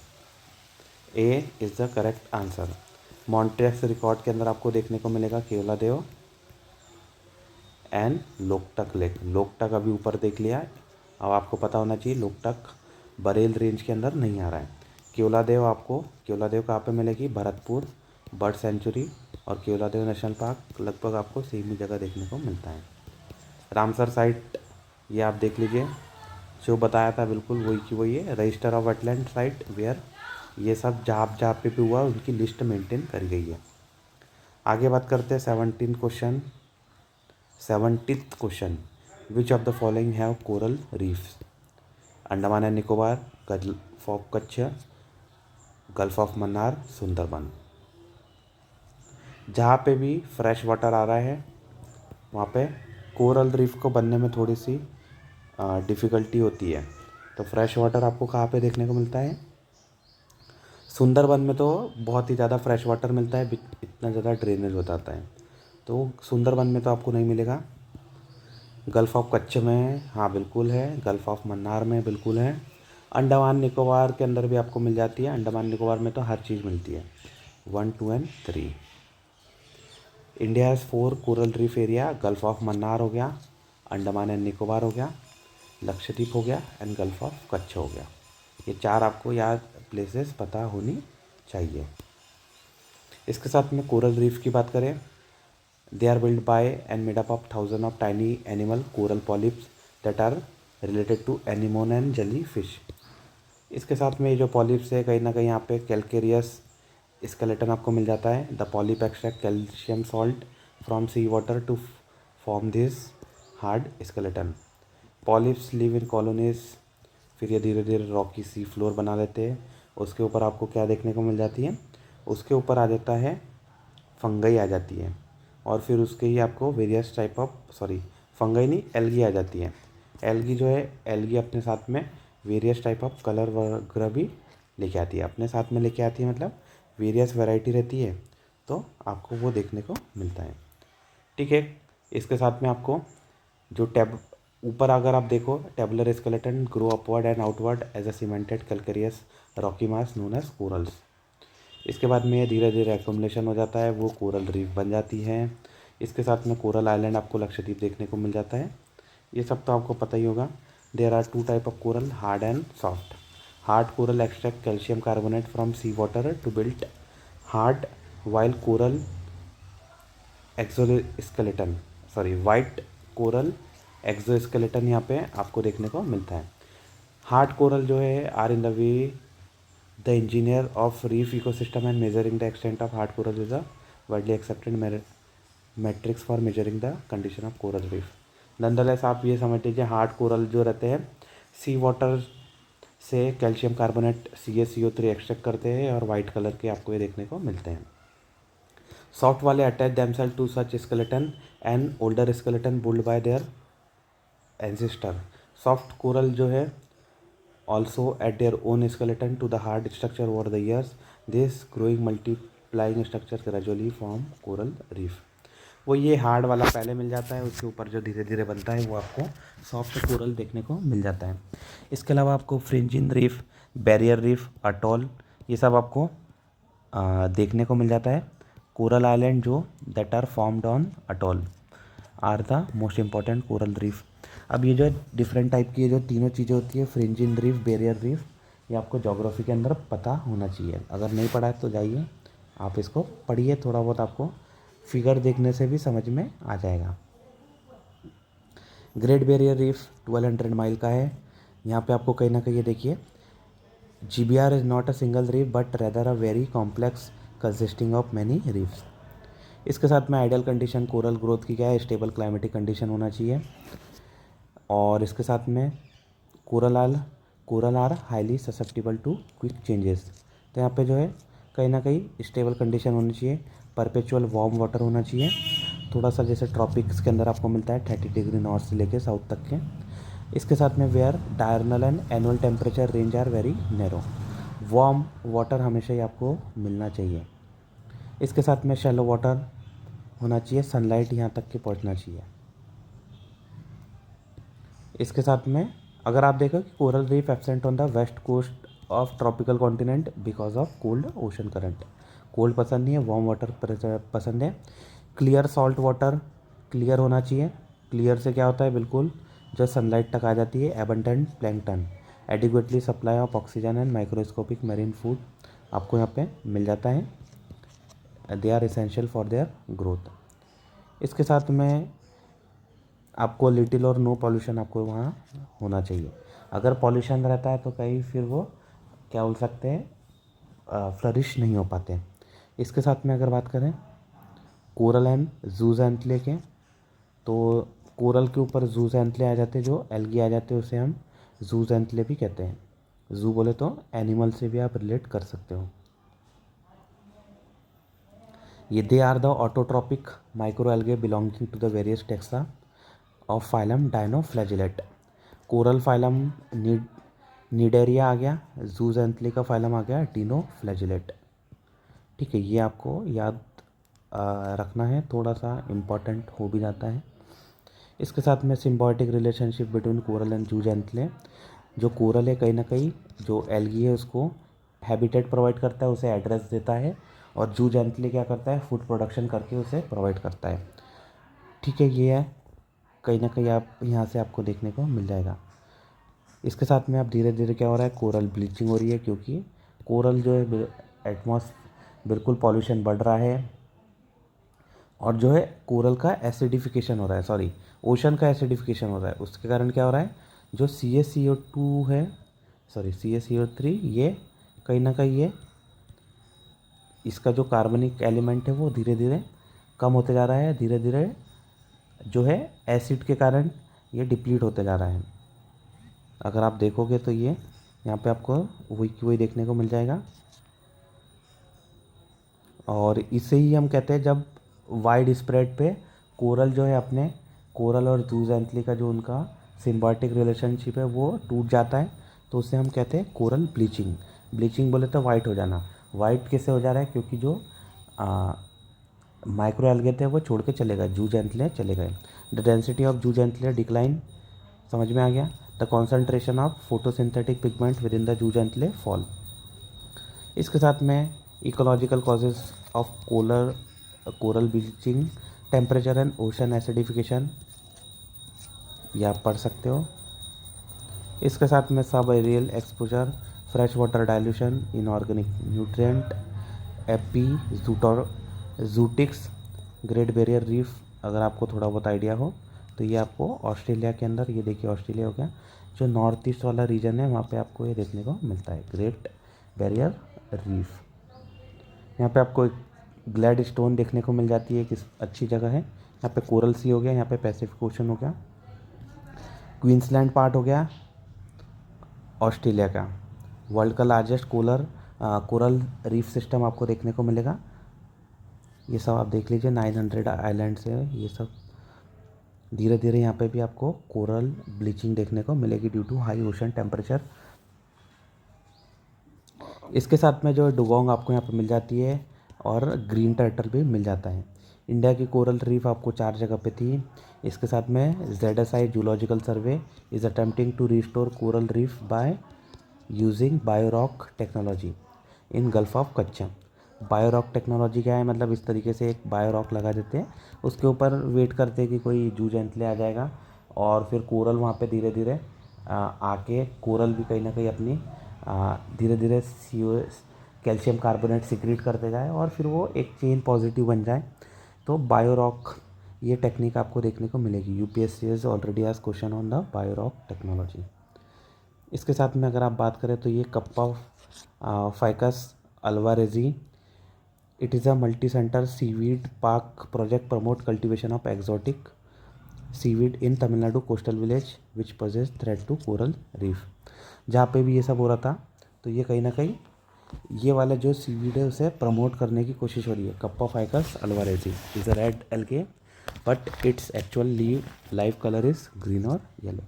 B: A is the correct answer. Montreux record के अंदर आपको देखने को मिलेगा केवलादेव एंड लोकटक लेक। लोकटक अभी ऊपर देख लिया, अब आपको पता होना चाहिए लोकटक बरेल रेंज के अंदर नहीं आ रहा है। केवलादेव कहाँ पे मिलेगी? भरतपुर बर्ड सेंचुरी और केवलादेव नेशनल पार्क लगभग आपको सेम ही जगह देखने को मिलता है। रामसर साइट ये आप देख लीजिए, जो बताया था बिल्कुल वही की वही है। Register of wetland site where ये सब जहाँ जहाँ पे भी हुआ उनकी लिस्ट मेंटेन करी गई है। आगे बात करते हैं 70th question, which of the following have coral reefs? Andaman and Nicobar, gulf of Kutch, gulf of Mannar, Sundarban. जहाँ पे भी फ्रेश वाटर आ रहा है वहाँ पे कोरल रीफ को बनने में थोड़ी सी डिफ़िकल्टी होती है। तो फ्रेश वाटर आपको कहाँ पे देखने को मिलता है? सुंदरबन में तो बहुत ही ज़्यादा फ्रेश वाटर मिलता है, इतना ज़्यादा ड्रेनेज हो जाता है, तो सुंदरबन में तो आपको नहीं मिलेगा। गल्फ़ ऑफ कच्छ में हाँ बिल्कुल है, गल्फ़ ऑफ मन्नार में बिल्कुल है, अंडमान निकोबार के अंदर भी आपको मिल जाती है। अंडमान निकोबार में तो हर चीज़ मिलती है, 1, 2 and 3। India has 4 coral reef area, gulf of Mannar हो गया, अंडमान एंड निकोबार हो गया, लक्षद्वीप हो गया एंड गल्फ़ ऑफ कच्छ हो गया। ये 4 आपको याद प्लेसेस पता होनी चाहिए। इसके साथ में कोरल रीफ की बात करें, they are build by and made up of thousand of tiny animal coral polyps that are related to anemone and jelly fish. इसके साथ में ये जो पॉलिप्स है कहीं ना कहीं यहाँ पे कैल्केरियस स्केलेटन आपको मिल जाता है। The polyp extract calcium salt from sea water to form this hard skeleton. Polyps live in colonies, फिर ये धीरे धीरे रॉकी सी फ्लोर बना लेते हैं। उसके ऊपर आपको क्या देखने को मिल जाती है? उसके ऊपर आ जाता है फंगई आ जाती है, और फिर उसके ही आपको वेरियस टाइप ऑफ फंगई नहीं, एल्गी आ जाती है। एल्गी जो है, एल्गी अपने साथ में वेरियस टाइप ऑफ कलर वगैरह भी लेके आती है, अपने साथ में लेके आती है, मतलब वेरियस वैरायटी रहती है, तो आपको वो देखने को मिलता है। ठीक है, इसके साथ में आपको जो ऊपर अगर आप देखो, tabular skeleton grow upward and outward as a cemented calcareous rocky mass known as corals. इसके बाद में धीरे धीरे एक्युमुलेशन हो जाता है, वो कोरल रीफ बन जाती है। इसके साथ में कोरल आइलैंड आपको लक्षद्वीप देखने को मिल जाता है। ये सब तो आपको पता ही होगा। There are 2 type of coral, hard and soft. Hard coral extract calcium carbonate from sea water to build hard, while coral exoskeleton white coral exoskeleton यहाँ पे आपको देखने को मिलता है। हार्ड कोरल जो है are in the way the engineer of reef ecosystem and measuring the extent of hard coral is a widely accepted metrics for measuring the condition of coral reef. Nonetheless आप ये समझ लीजिए, hard coral जो रहते हैं sea water से calcium carbonate CaCO3 extract करते हैं और वाइट कलर के आपको ये देखने को मिलते हैं। सॉफ्ट वाले attach themselves to such skeleton and older skeleton built by their ancestor. Soft coral जो है also add their own skeleton to the hard structure over the years. This growing multiplying structure gradually form coral reef. वो ये hard वाला पहले मिल जाता है, उसके ऊपर जो धीरे धीरे बनता है वो आपको सॉफ्ट कोरल देखने को मिल जाता है। इसके अलावा आपको fringing reef, barrier reef, atoll, ये सब आपको देखने को मिल जाता है। कोरल आइलैंड जो that are formed on atoll are the most important coral reef. अब ये जो डिफरेंट टाइप की ये जो तीनों चीज़ें होती है, फ्रिंजिंग रीफ, बैरियर रीफ, ये आपको ज्योग्राफी के अंदर पता होना चाहिए। अगर नहीं पढ़ा है तो जाइए आप इसको पढ़िए, थोड़ा बहुत आपको फिगर देखने से भी समझ में आ जाएगा। ग्रेट बैरियर रीफ 1200 माइल का है। यहाँ पे आपको कहीं ना कहीं ये देखिए, GBR is not a single reef but rather a very complex consisting of many reefs. इसके साथ में आइडियल कंडीशन कोरल ग्रोथ की क्या है? स्टेबल क्लाइमेटिक कंडीशन होना चाहिए। और इसके साथ में coral are highly susceptible to quick changes. तो यहाँ पे जो है कहीं ना कहीं स्टेबल कंडीशन होनी चाहिए, परपेचुअल वार्म वाटर होना चाहिए, थोड़ा सा जैसे ट्रॉपिक्स के अंदर आपको मिलता है 30 डिग्री नॉर्थ से लेके साउथ तक के। इसके साथ में where diurnal and annual temperature range are very narrow. Warm water हमेशा ही आपको मिलना चाहिए। इसके साथ में शैलो वाटर होना चाहिए, सनलाइट यहाँ तक के पहुँचना चाहिए। इसके साथ में अगर आप देखो कि coral reef absent on the west coast of tropical continent because of cold ocean current. Cold पसंद नहीं है, वार्म वाटर पसंद है। क्लियर सॉल्ट वाटर क्लियर होना चाहिए। क्लियर से क्या होता है? बिल्कुल जो सनलाइट तक आ जाती है। Abundant plankton, adequately supply of oxygen and microscopic marine food आपको यहाँ पे मिल जाता है। They are essential for their growth. इसके साथ में आपको लिटिल और नो पॉल्यूशन आपको वहाँ होना चाहिए। अगर पॉल्यूशन रहता है तो कहीं फिर वो क्या बोल सकते हैं, फ्लरिश नहीं हो पाते। इसके साथ में अगर बात करें कोरल एंड जूज़ैंथले के, तो कोरल के ऊपर जूज़ैंथले आ जाते हैं, जो एल्गी आ जाते हैं, उसे हम जूज़ैंथले भी कहते हैं। जू बोले तो एनिमल से भी आप रिलेट कर सकते हो। ये they are the autotrophic micro algae belonging to the various taxa of phylum dinoflagellate. Coral phylum cnidaria आ गया, जूज़ैंथले का फाइलम आ गया डिनोफ्लैजिलेट। ठीक है, ये आपको याद रखना है, थोड़ा सा इम्पॉर्टेंट हो भी जाता है। इसके साथ में symbiotic relationship between coral and zooxanthellae. जो कोरल है कहीं ना कहीं जो एल्गी है उसको हैबिटेट प्रोवाइड करता है, उसे एड्रेस देता है, और जूज़ैंथले क्या करता है, फूड प्रोडक्शन करके उसे प्रोवाइड करता है। ठीक है, ये है कहीं ना कहीं आप यहाँ से आपको देखने को मिल जाएगा। इसके साथ में आप धीरे धीरे क्या हो रहा है, कोरल ब्लीचिंग हो रही है, क्योंकि कोरल जो है बिल्कुल पॉल्यूशन बढ़ रहा है, और जो है कोरल का एसिडिफिकेशन हो रहा है, सॉरी ओशन का एसिडिफिकेशन हो रहा है। उसके कारण क्या हो रहा है, जो CaCO2 है, सॉरी CaCO3, ये कहीं ना कहीं ये इसका जो कार्बनिक एलिमेंट है वो धीरे धीरे कम होते जा रहा है, धीरे धीरे जो है एसिड के कारण ये डिप्लीट होते जा रहा है। अगर आप देखोगे तो ये यहाँ पे आपको वही की वही देखने को मिल जाएगा, और इसे ही हम कहते हैं जब वाइड स्प्रेड पे कोरल जो है अपने कोरल और जूज़ैंथले का जो उनका सिम्बायोटिक रिलेशनशिप है वो टूट जाता है, तो उसे हम कहते हैं कोरल ब्लीचिंग। ब्लीचिंग बोले तो वाइट हो जाना। वाइट कैसे हो जा रहा है, क्योंकि जो माइक्रो एल्गे थे वो छोड़ के चले गए, जूज़ैंथले चले गए। The density of zooxanthellae decline, समझ में आ गया। The concentration of photosynthetic pigment within the zooxanthellae fall. इसके साथ में ecological causes of coral bleaching, temperature and ocean acidification, ये आप पढ़ सकते हो। इसके साथ में sub aerial exposure, fresh water dilution, inorganic nutrient, जूटिक्स, ग्रेट बैरियर रीफ, अगर आपको थोड़ा बहुत आइडिया हो तो ये आपको ऑस्ट्रेलिया के अंदर, ये देखिए ऑस्ट्रेलिया हो गया, जो नॉर्थ ईस्ट वाला रीजन है वहाँ पे आपको ये देखने को मिलता है, ग्रेट बैरियर रीफ। यहाँ पे आपको एक ग्लैड स्टोन देखने को मिल जाती है, किस अच्छी जगह है। यहाँ पे कोरल सी हो गया, यहाँ पे पैसिफिक ओशन हो गया, क्वींसलैंड पार्ट हो गया ऑस्ट्रेलिया का। वर्ल्ड का लार्जेस्ट कोरल रीफ सिस्टम आपको देखने को मिलेगा। ये सब आप देख लीजिए, 900 आइलैंड्स है ये सब। धीरे धीरे यहाँ पे भी आपको कोरल ब्लीचिंग देखने को मिलेगी due to high ocean temperature. इसके साथ में जो डुगोंग आपको यहाँ पे मिल जाती है, और ग्रीन टर्टल भी मिल जाता है। इंडिया की कोरल रीफ आपको 4 जगह पे थी। इसके साथ में ZSI zoological survey is attempting to restore coral reef by using biorock technology in gulf of Kutch. Biorock technology क्या है, मतलब इस तरीके से एक बायोरॉक लगा देते हैं, उसके ऊपर वेट करते हैं कि कोई जूज़ैंथले आ जाएगा, और फिर कोरल वहाँ पे धीरे धीरे आके कोरल भी कहीं ना कहीं अपनी धीरे धीरे कैल्शियम कार्बोनेट सिक्रीट करते जाए, और फिर वो एक चेन पॉजिटिव बन जाए। तो बायोरॉक ये टेक्निक आपको देखने को मिलेगी। UPSC इज ऑलरेडी आज question on the biorock technology. इसके साथ में अगर आप बात करें तो ये kappaphycus alvarezii, it is a multi center seaweed park project promote cultivation of exotic seaweed in Tamil Nadu coastal village which poses threat to coral reef. जहाँ पे भी ये सब हो रहा था, तो ये कहीं ना कहीं ये वाला जो सीवीड है उसे प्रमोट करने की कोशिश हो रही है। Kappaphycus alvarezii is a red algae, but it's actual life colour is green और येलो।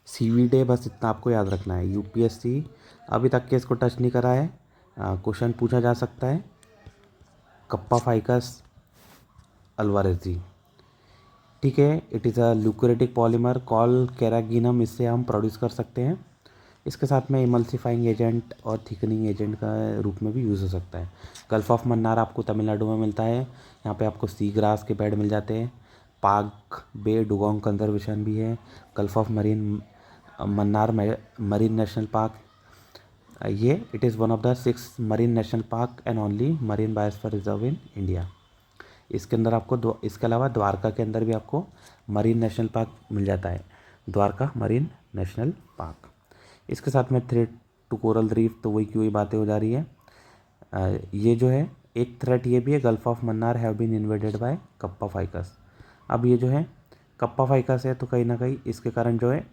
B: सीवीड है, बस इतना आपको याद रखना है। UPSC अभी तक के इसको टच नहीं करा है, क्वेश्चन पूछा जा सकता है। कप्पा फाइकस अल्वारेजी, ठीक है। इट इज़ अ ल्यूकोरेटिक पॉलीमर कॉल कैरागिनम, इससे हम प्रोड्यूस कर सकते हैं। इसके साथ में इमल्सिफाइंग एजेंट और थिकनिंग एजेंट का रूप में भी यूज़ हो सकता है। गल्फ ऑफ मन्नार आपको तमिलनाडु में मिलता है, यहाँ पे आपको सी ग्रास के पेड़ मिल जाते हैं। पाक बे डुगोंग कंजर्वेशन भी है। Gulf of Mannar marine national park, ये it is one of the 6 marine national park and only marine biosphere reserve in India. इसके अंदर आपको इसके अलावा द्वारका के अंदर भी आपको मरीन नेशनल पार्क मिल जाता है, द्वारका मरीन नेशनल पार्क। इसके साथ में टू कोरल रीफ, तो वही की वही बातें हो जा रही है। ये जो है एक थ्रेट ये भी है, gulf of Mannar have been invaded by Kappaphycus. अब ये जो है कप्पा फाइकस है, तो कहीं ना कहीं इसके कारण जो है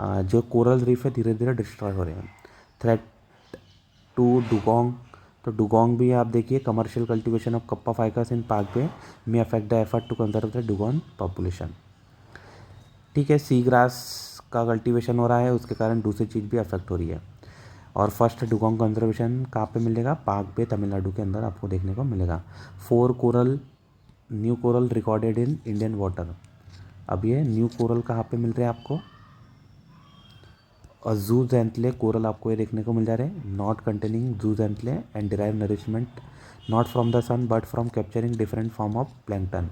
B: जो कोरल रीफ है धीरे धीरे डिस्ट्रॉय हो रहे हैं। थ्रेट टू डुगोंग, तो डुगोंग भी आप देखिए, commercial cultivation of kappaphycus in park way may affect the effort to conserve the dugong population. ठीक है, सी ग्रास का कल्टीवेशन हो रहा है, उसके कारण दूसरी चीज़ भी अफेक्ट हो रही है। और फर्स्ट डुगोंग कंजर्वेशन कहाँ पे मिलेगा? पार्क पे, तमिलनाडु के अंदर आपको देखने को मिलेगा। 4 coral new coral recorded in Indian water. अब ये न्यू कोरल कहाँ पे मिल रहे हैं आपको? और जूजेंटले कोरल आपको ये देखने को मिल जा रहे हैं, not containing zooxanthellae and derive nourishment not from the sun but from capturing different form of plankton.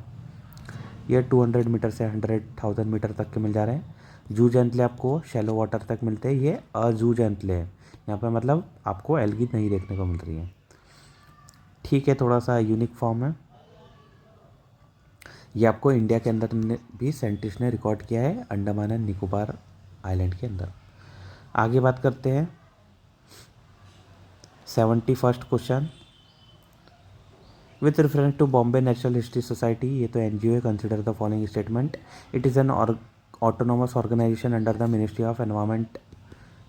B: ये 200 मीटर से 100,000 मीटर तक के मिल जा रहे हैं। जूजेंटले आपको शैलो वाटर तक मिलते हैं, ये अजूजेंटले है, यहाँ पे मतलब आपको एल्गी नहीं देखने को मिल रही है। ठीक है, थोड़ा सा यूनिक फॉर्म है। ये आपको इंडिया के अंदर भी साइंटिस्ट ने रिकॉर्ड किया है, अंडमान एंड निकोबार आइलैंड के अंदर। आगे बात करते हैं 71st question. With reference to Bombay natural history society, ये तो एनजीओ है, consider the following statement. It is an autonomous organisation under the ministry of environment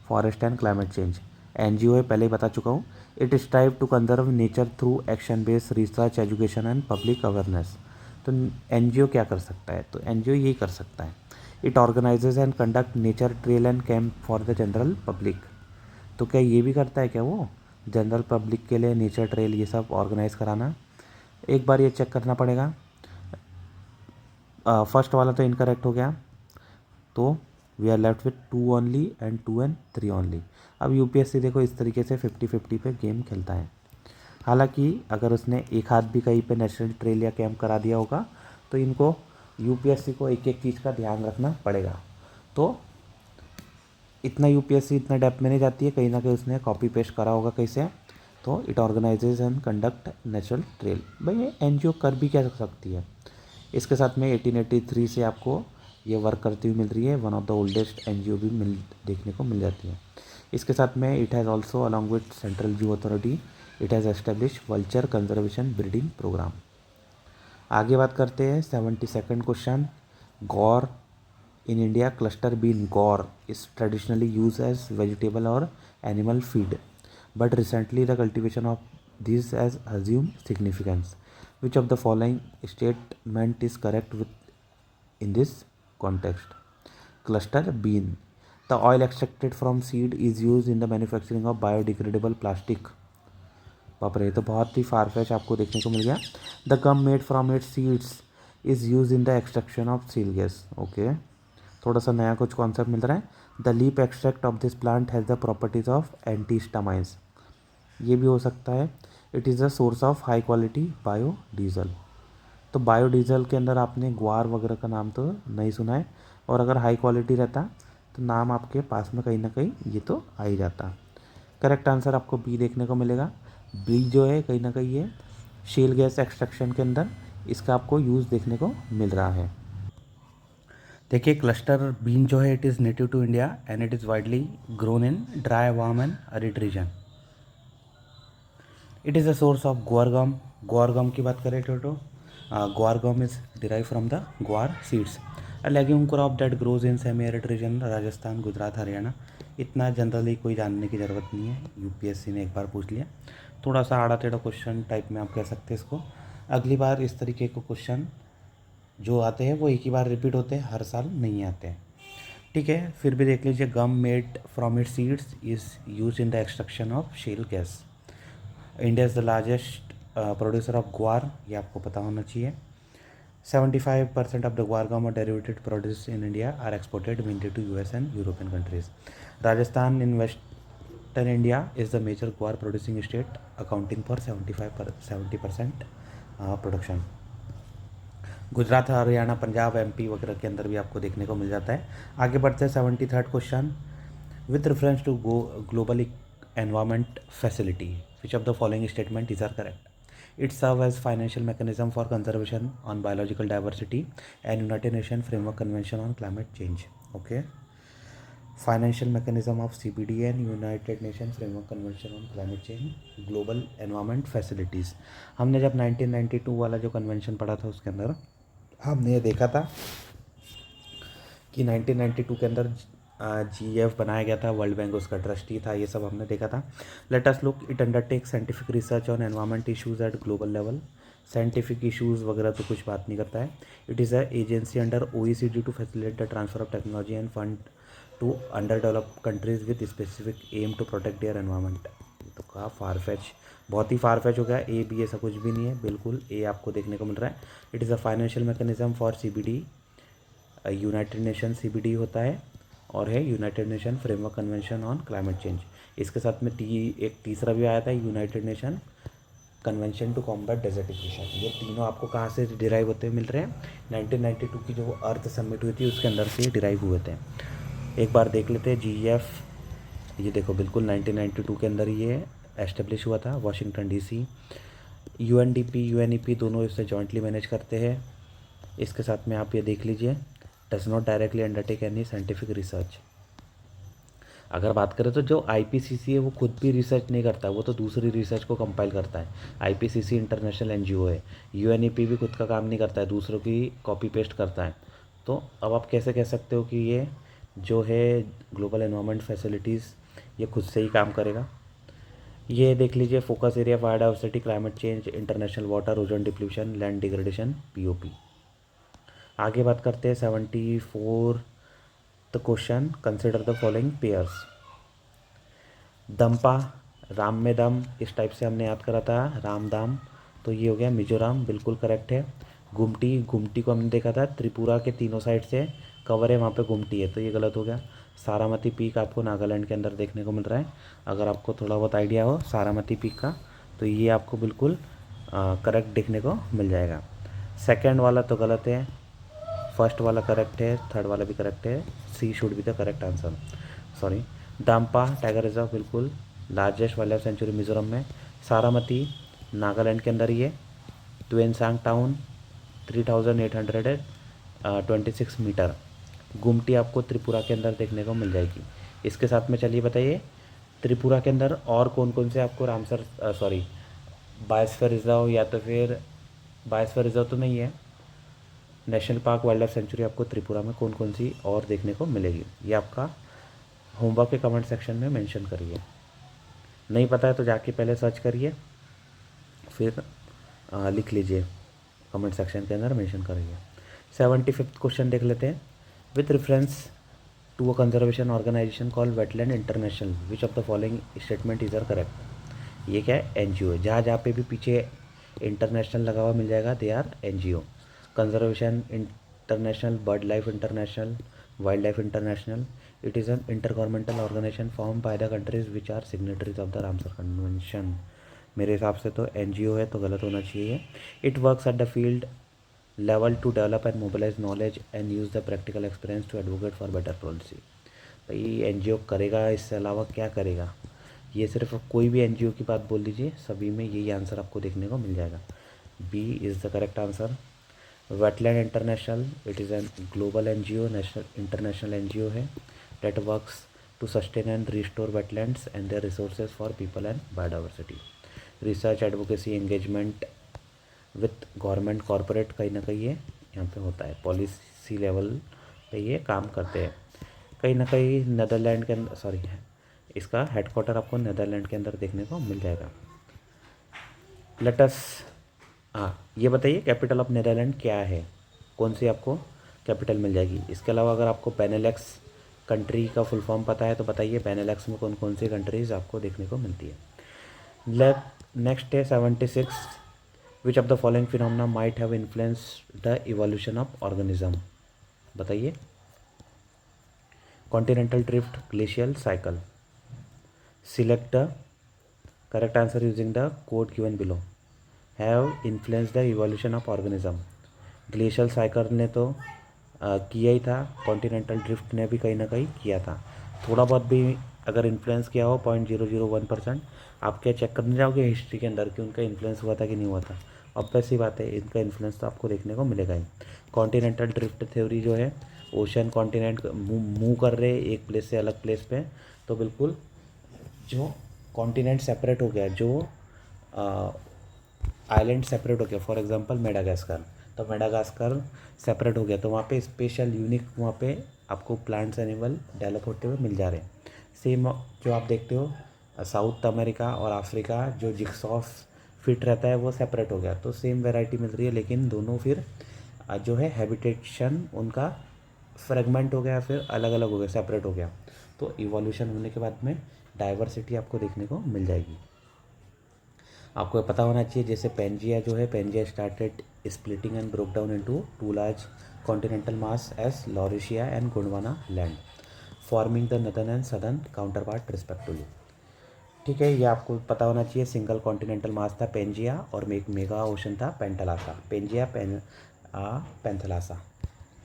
B: forest and climate change. NGO है, पहले ही बता चुका हूँ। It strive to conserve nature through action based research, education and public awareness. तो NGO क्या कर सकता है? तो एनजीओ यही कर सकता है, it organises and conduct nature trail and camp for the general public. तो क्या ये भी करता है क्या वो, जनरल पब्लिक के लिए नेचर ट्रेल ये सब ऑर्गेनाइज कराना? एक बार ये चेक करना पड़ेगा। फर्स्ट वाला तो इनकरेक्ट हो गया, तो we are left with 2 only and 2 and 3 only. अब यूपीएससी देखो इस तरीके से 50-50 पे गेम खेलता है। हालांकि अगर उसने एक हाथ भी कहीं पे नेशनल ट्रेल या कैंप करा दिया होगा, तो इनको यूपीएससी को एक एक चीज़ का ध्यान रखना पड़ेगा। तो इतना यूपीएससी इतना डेप्थ में नहीं जाती है, कहीं ना कहीं उसने कॉपी पेस्ट करा होगा कहीं से। तो it organises and conduct natural trail, भाई ये एनजीओ कर भी क्या सकती है। इसके साथ में 1883 से आपको ये वर्क करती हुई मिल रही है, one of the oldest NGO भी देखने को मिल जाती है। इसके साथ में it has also along with central zoo authority it has establish vulture conservation breeding programme. आगे बात करते हैं 72nd question. Guar in India, cluster bean guar is traditionally use as vegetable और animal feed, but recently the cultivation of these has assumed significance. Which of the following statement is correct with in this context? Cluster bean. The oil extracted from seed is used in the manufacturing of biodegradable plastic. बाप रे, ये तो बहुत ही farfetched आपको देखने को मिल गया। The gum made from its seeds is use in the extraction of shale gas. Okay, थोड़ा सा नया कुछ कॉन्सेप्ट मिल रहा है। The leaf extract of this plant has the properties of antihistamines. ये भी हो सकता है। It is a source of high quality biodiesel. तो बायोडीजल के अंदर आपने ग्वार वगैरह का नाम तो नहीं सुना है, और अगर हाई क्वालिटी रहता तो नाम आपके पास में कहीं ना कहीं ये तो आ ही जाता। करेक्ट आंसर आपको बी देखने को मिलेगा। बी जो है कहीं ना कहीं ये शेल गैस एक्सट्रैक्शन के अंदर इसका आपको यूज़ देखने को मिल रहा है। देखिए, क्लस्टर बीन जो है it is native to India and it is widely grown in dry warm and arid region. It is a source of guar gum. Guar gum की बात करें तो guar gum is derive from the guar seeds, a legume crop that grows in semi arid region, Rajasthan, Gujarat, Haryana. इतना generally कोई जानने की ज़रूरत नहीं है, यूपीएससी ने एक बार पूछ लिया। थोड़ा सा आड़ा टेढ़ा क्वेश्चन टाइप में आप कह सकते हैं इसको। अगली बार इस तरीके के क्वेश्चन जो आते हैं वो एक ही बार रिपीट होते हैं, हर साल नहीं आते हैं। ठीक है, फिर भी देख लीजिए, gum made from it seeds is use in the extraction of shale gas. India is the largest producer of guar, ये आपको पता होना चाहिए। 75% ऑफ द ग्वार गम और derivated produce in India are exported mainly to US and European countries. Rajasthan in western India is the major guar producing state, accounting for 70% production. Gujarat, Haryana, Punjab, MP वगैरह के अंदर भी आपको देखने को मिल जाता है। आगे बढ़ते हैं 73rd question. With reference to global environment facility, which of the following statement is are correct? It serves as financial mechanism for conservation on biological diversity and United Nations Framework Convention on Climate Change. Okay.
A: Financial mechanism of CBD and United Nation framework convention on climate change global environment facilities. हमने जब 1992 वाला जो convention पढ़ा था उसके अंदर हमने ये देखा था कि 1992 के अंदर GEF बनाया गया था, वर्ल्ड बैंक उसका ट्रस्टी था, ये सब हमने देखा था। Let us look it undertake scientific research on environment issues at global level. Scientific issues वगैरह तो कुछ बात नहीं करता है। It is a agency under OECD to facilitate the transfer of technology and fund to under develop countries with specific aim to protect their environment. तो कहा farfetched, बहुत ही फारफेच हो गया। ए बी ऐसा कुछ भी नहीं है, बिल्कुल ए आपको देखने को मिल रहा है। It is a financial mechanism for CBD। United Nation CBD होता है और है United Nation framework convention on climate change. इसके साथ में एक तीसरा भी आया था, United Nation convention to combat desertification. ये तीनों आपको कहाँ से डिराइव होते मिल रहे हैं? 1992 की जो अर्थ समिट हुई थी उसके अंदर से डिराइव हुए थे। एक बार देख लेते हैं GEF। ये देखो बिल्कुल 1992 के अंदर ये एस्टेब्लिश हुआ था, वाशिंगटन DC। UNDP UNEP दोनों इससे जॉइंटली मैनेज करते हैं। इसके साथ में आप ये देख लीजिए, does not directly undertake any scientific research. अगर बात करें तो जो IPCC है वो खुद भी रिसर्च नहीं करता है, वो तो दूसरी रिसर्च को कंपाइल करता है। IPCC इंटरनेशनल NGO है। UNEP भी खुद का काम नहीं करता है, दूसरों की कॉपी पेस्ट करता है। तो अब आप कैसे कह सकते हो कि ये जो है ग्लोबल एनवायरनमेंट फैसिलिटीज़ ये खुद से ही काम करेगा? ये देख लीजिए, focus area biodiversity, climate change, international water, ozone depletion, land degradation, POP। आगे बात करते हैं 74 the question, consider the following pairs. Dampa, राम में दम, इस टाइप से हमने याद करा था, राम दाम। तो ये हो गया मिजोरम, बिल्कुल करेक्ट है। गुमटी, गुमटी को हमने देखा था त्रिपुरा के तीनों साइड से कवर है, वहाँ पे गुमटी है, तो ये गलत हो गया। सारामती पीक आपको नागालैंड के अंदर देखने को मिल रहा है। अगर आपको थोड़ा बहुत आइडिया हो सारामती पीक का तो ये आपको बिल्कुल करेक्ट देखने को मिल जाएगा। सेकंड वाला तो गलत है, फर्स्ट वाला करेक्ट है, थर्ड वाला भी करेक्ट है। C should be the correct answer, sorry. Dampa tiger reserve बिल्कुल largest wildlife sanctuary Mizoram में। सारामती नागालैंड के अंदर ही है। Tuensang town 3826 meter. गुमटी आपको त्रिपुरा के अंदर देखने को मिल जाएगी। इसके साथ में चलिए बताइए, त्रिपुरा के अंदर और कौन कौन से आपको रामसर सॉरी बायोस्फीयर रिजर्व, या तो फिर बायोस्फीयर रिजर्व तो नहीं है, national park wild life sanctuary आपको त्रिपुरा में कौन कौन सी और देखने को मिलेगी? ये आपका होमवर्क के कमेंट सेक्शन में मेंशन करिए। नहीं पता है तो जाके पहले सर्च करिए, फिर लिख लीजिए, कमेंट सेक्शन के अंदर मेंशन करिए। 75th क्वेश्चन देख लेते हैं। With reference to a conservation organisation call wetland international, which of the following statement is are correct? ये क्या है? NGO है। जहाँ जहाँ पे भी पीछे इंटरनेशनल लगा हुआ मिल जाएगा, they are NGO। Conservation international, bird life international, wild life international. It is an intergovernmental organisation form by the countries which are signatories of the Ramsar convention. मेरे हिसाब से तो NGO है, तो गलत होना चाहिए। It works at the field level to develop and mobilise knowledge and use the practical experience to advocate for better policy. भाई NGO करेगा, इससे अलावा क्या करेगा? ये सिर्फ कोई भी NGO की बात बोल दीजिए, सभी में यही आंसर आपको देखने को मिल जाएगा। B is the correct answer. Wetland international, it is an global NGO, national international NGO है that works to sustain and restore wetlands and their resources for people and biodiversity. Research, advocacy, engagement with government, corporate, कहीं ना कहीं ये यहाँ पे होता है, policy level पे ये काम करते हैं। कहीं ना कहीं नेदरलैंड के अंदर, सॉरी, इसका हेडक्वार्टर आपको नेदरलैंड के अंदर देखने को मिल जाएगा। लेटस, हाँ ये बताइए कैपिटल ऑफ नेदरलैंड क्या है? कौन सी आपको कैपिटल मिल जाएगी? इसके अलावा अगर आपको बेनेलक्स कंट्री का फुल फॉर्म पता है तो बताइए, बेनेलक्स में कौन कौन सी कंट्रीज़ आपको देखने को मिलती है। नेक्स्ट है 76, which of the following phenomena might have influenced the evolution of organism? बताइए। Continental drift, glacial cycle. Select the correct answer using the code given below. Have influence the evolution of organism. Glacial cycle ने तो किया ही था, continental drift ने भी कहीं ना कहीं किया था। थोड़ा बहुत भी अगर इन्फ्लुएंस किया हो 0.001%, आप क्या चेक करने जाओगे हिस्ट्री के अंदर कि उनका इन्फ्लुएंस हुआ था कि नहीं हुआ था? अब ऐसी बात है, इनका इन्फ्लुएंस तो आपको देखने को मिलेगा ही। कॉन्टिनेंटल ड्रिफ्ट थ्योरी जो है ओशन कॉन्टिनेंट मूव कर रहे हैं एक प्लेस से अलग प्लेस पे, तो बिल्कुल जो कॉन्टिनेंट सेपरेट हो गया, जो आइलैंड सेपरेट हो गया, फॉर एग्जांपल मेडागास्कर, तो मेडागास्कर सेपरेट हो गया, तो वहाँ पे स्पेशल यूनिक वहाँ पे आपको प्लांट्स एनिमल डेवलप होते हुए मिल जा रहे हैं। सेम जो आप देखते हो साउथ अमेरिका और अफ्रीका जो जिक्सॉफ फिट रहता है वो सेपरेट हो गया, तो सेम वैरायटी मिल रही है, लेकिन दोनों फिर जो है हैबिटेशन उनका फ्रेगमेंट हो गया, फिर अलग अलग हो गया, सेपरेट हो गया। तो इवोल्यूशन होने के बाद में डाइवर्सिटी आपको देखने को मिल जाएगी। आपको पता होना चाहिए जैसे पेंजिया जो है, Pangaea started splitting and broke down into two large continental mass as Laurasia and Gondwana land, forming the northern and southern counterpart respectively. ठीक है, ये आपको पता होना चाहिए। सिंगल कॉन्टिनेंटल मास था पेंजिया और एक मेगा ओशन था पेंथलासा, पेंथलासा।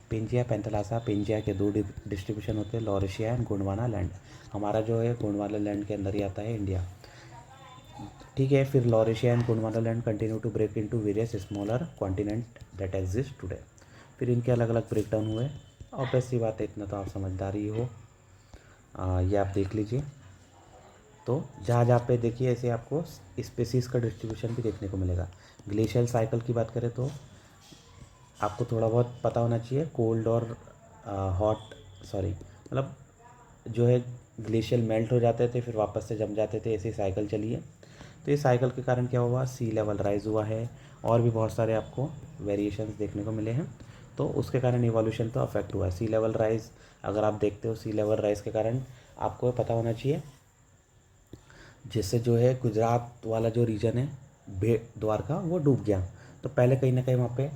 A: पेंजिया पेंथलासा, पेंजिया के दो डिस्ट्रीब्यूशन होते हैं, लॉरिशिया एंड गोंडवाना लैंड। हमारा जो है गोंडवाना लैंड के अंदर ही आता है इंडिया। ठीक है, फिर Laurasia and Gondwana land continue to break into various smaller continent that exist today. फिर इनके अलग अलग ब्रेक डाउन हुए। ऑब्वियस सी बात है, इतना तो आप समझदार ही हो। ये आप देख लीजिए। तो जहाँ जहाँ पे देखिए ऐसे आपको स्पेसीज़ का डिस्ट्रीब्यूशन भी देखने को मिलेगा। ग्लेशियल साइकिल की बात करें तो आपको थोड़ा बहुत पता होना चाहिए। कोल्ड और हॉट मतलब जो है ग्लेशियल मेल्ट हो जाते थे फिर वापस से जम जाते थे, ऐसी साइकिल चली है। तो ये साइकिल के कारण क्या हुआ, सी लेवल राइज हुआ है और भी बहुत सारे आपको वेरिएशंस देखने को मिले हैं। तो उसके कारण इवोल्यूशन तो अफेक्ट हुआ है। सी लेवल राइज अगर आप देखते हो, सी लेवल राइज के कारण आपको पता होना चाहिए जिससे जो है गुजरात वाला जो रीजन है भेट द्वारका वो डूब गया। तो पहले कहीं ना कहीं वहाँ पे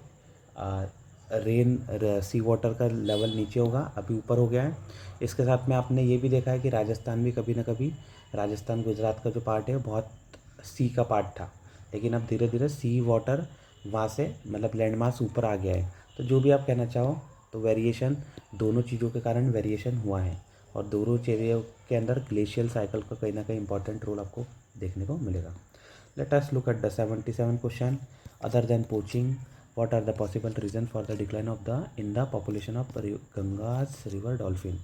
A: सी वाटर का लेवल नीचे होगा, अभी ऊपर हो गया है। इसके साथ में आपने ये भी देखा है कि राजस्थान भी कभी ना कभी, राजस्थान गुजरात का जो पार्ट है बहुत सी का पार्ट था, लेकिन अब धीरे धीरे सी वाटर वहाँ से मतलब लैंड मास ऊपर आ गया है। तो जो भी आप कहना चाहो, तो वेरिएशन दोनों चीज़ों के कारण वेरिएशन हुआ है और दोनों चीज़ों के अंदर ग्लेशियल साइकिल का कहीं ना कहीं इंपॉर्टेंट रोल आपको देखने को मिलेगा। Late us look at the 77 question. Other than poaching, what are the possible reason for the decline of the in the population of Ganges river dolphin.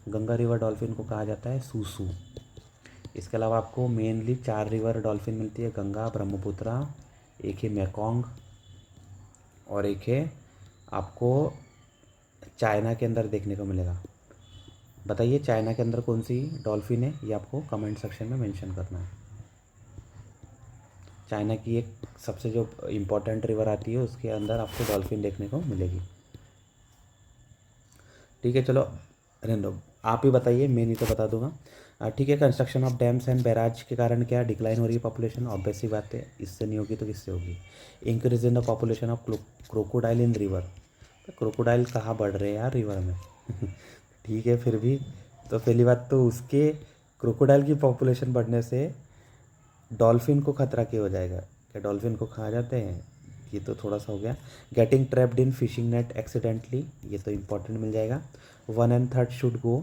A: Ganga river dolphin को कहा जाता है सूसू। इसके अलावा आपको मेनली 4 रिवर डॉल्फिन मिलती है, गंगा, ब्रह्मपुत्रा, एक है मेकोंग और एक है आपको चाइना के अंदर देखने को मिलेगा। बताइए चाइना के अंदर कौन सी डॉल्फिन है, ये आपको कमेंट सेक्शन में मेंशन करना है। चाइना की एक सबसे जो इम्पोर्टेंट रिवर आती है उसके अंदर आपको डॉल्फिन देखने को मिलेगी। ठीक है, चलो रहने दो, आप ही बताइए, मैं नहीं तो बता दूंगा। ठीक है, construction of dams and barrage के कारण क्या डिक्लाइन हो रही है पॉपुलेशन। ऑब्वियस सी बात है, इससे नहीं होगी तो किससे होगी। Increase in the population of crocodile in river. तो क्रोकोडाइल कहाँ बढ़ रहे हैं यार रिवर में ठीक है, फिर भी तो पहली बात तो उसके क्रोकोडाइल की पॉपुलेशन बढ़ने से डॉल्फिन को खतरा क्या हो जाएगा, क्या डॉल्फिन को खा जाते हैं, ये तो थोड़ा सा हो गया। Getting trapped in fishing net accidentally, ये तो इंपॉर्टेंट मिल जाएगा। 1/3 शुड गो,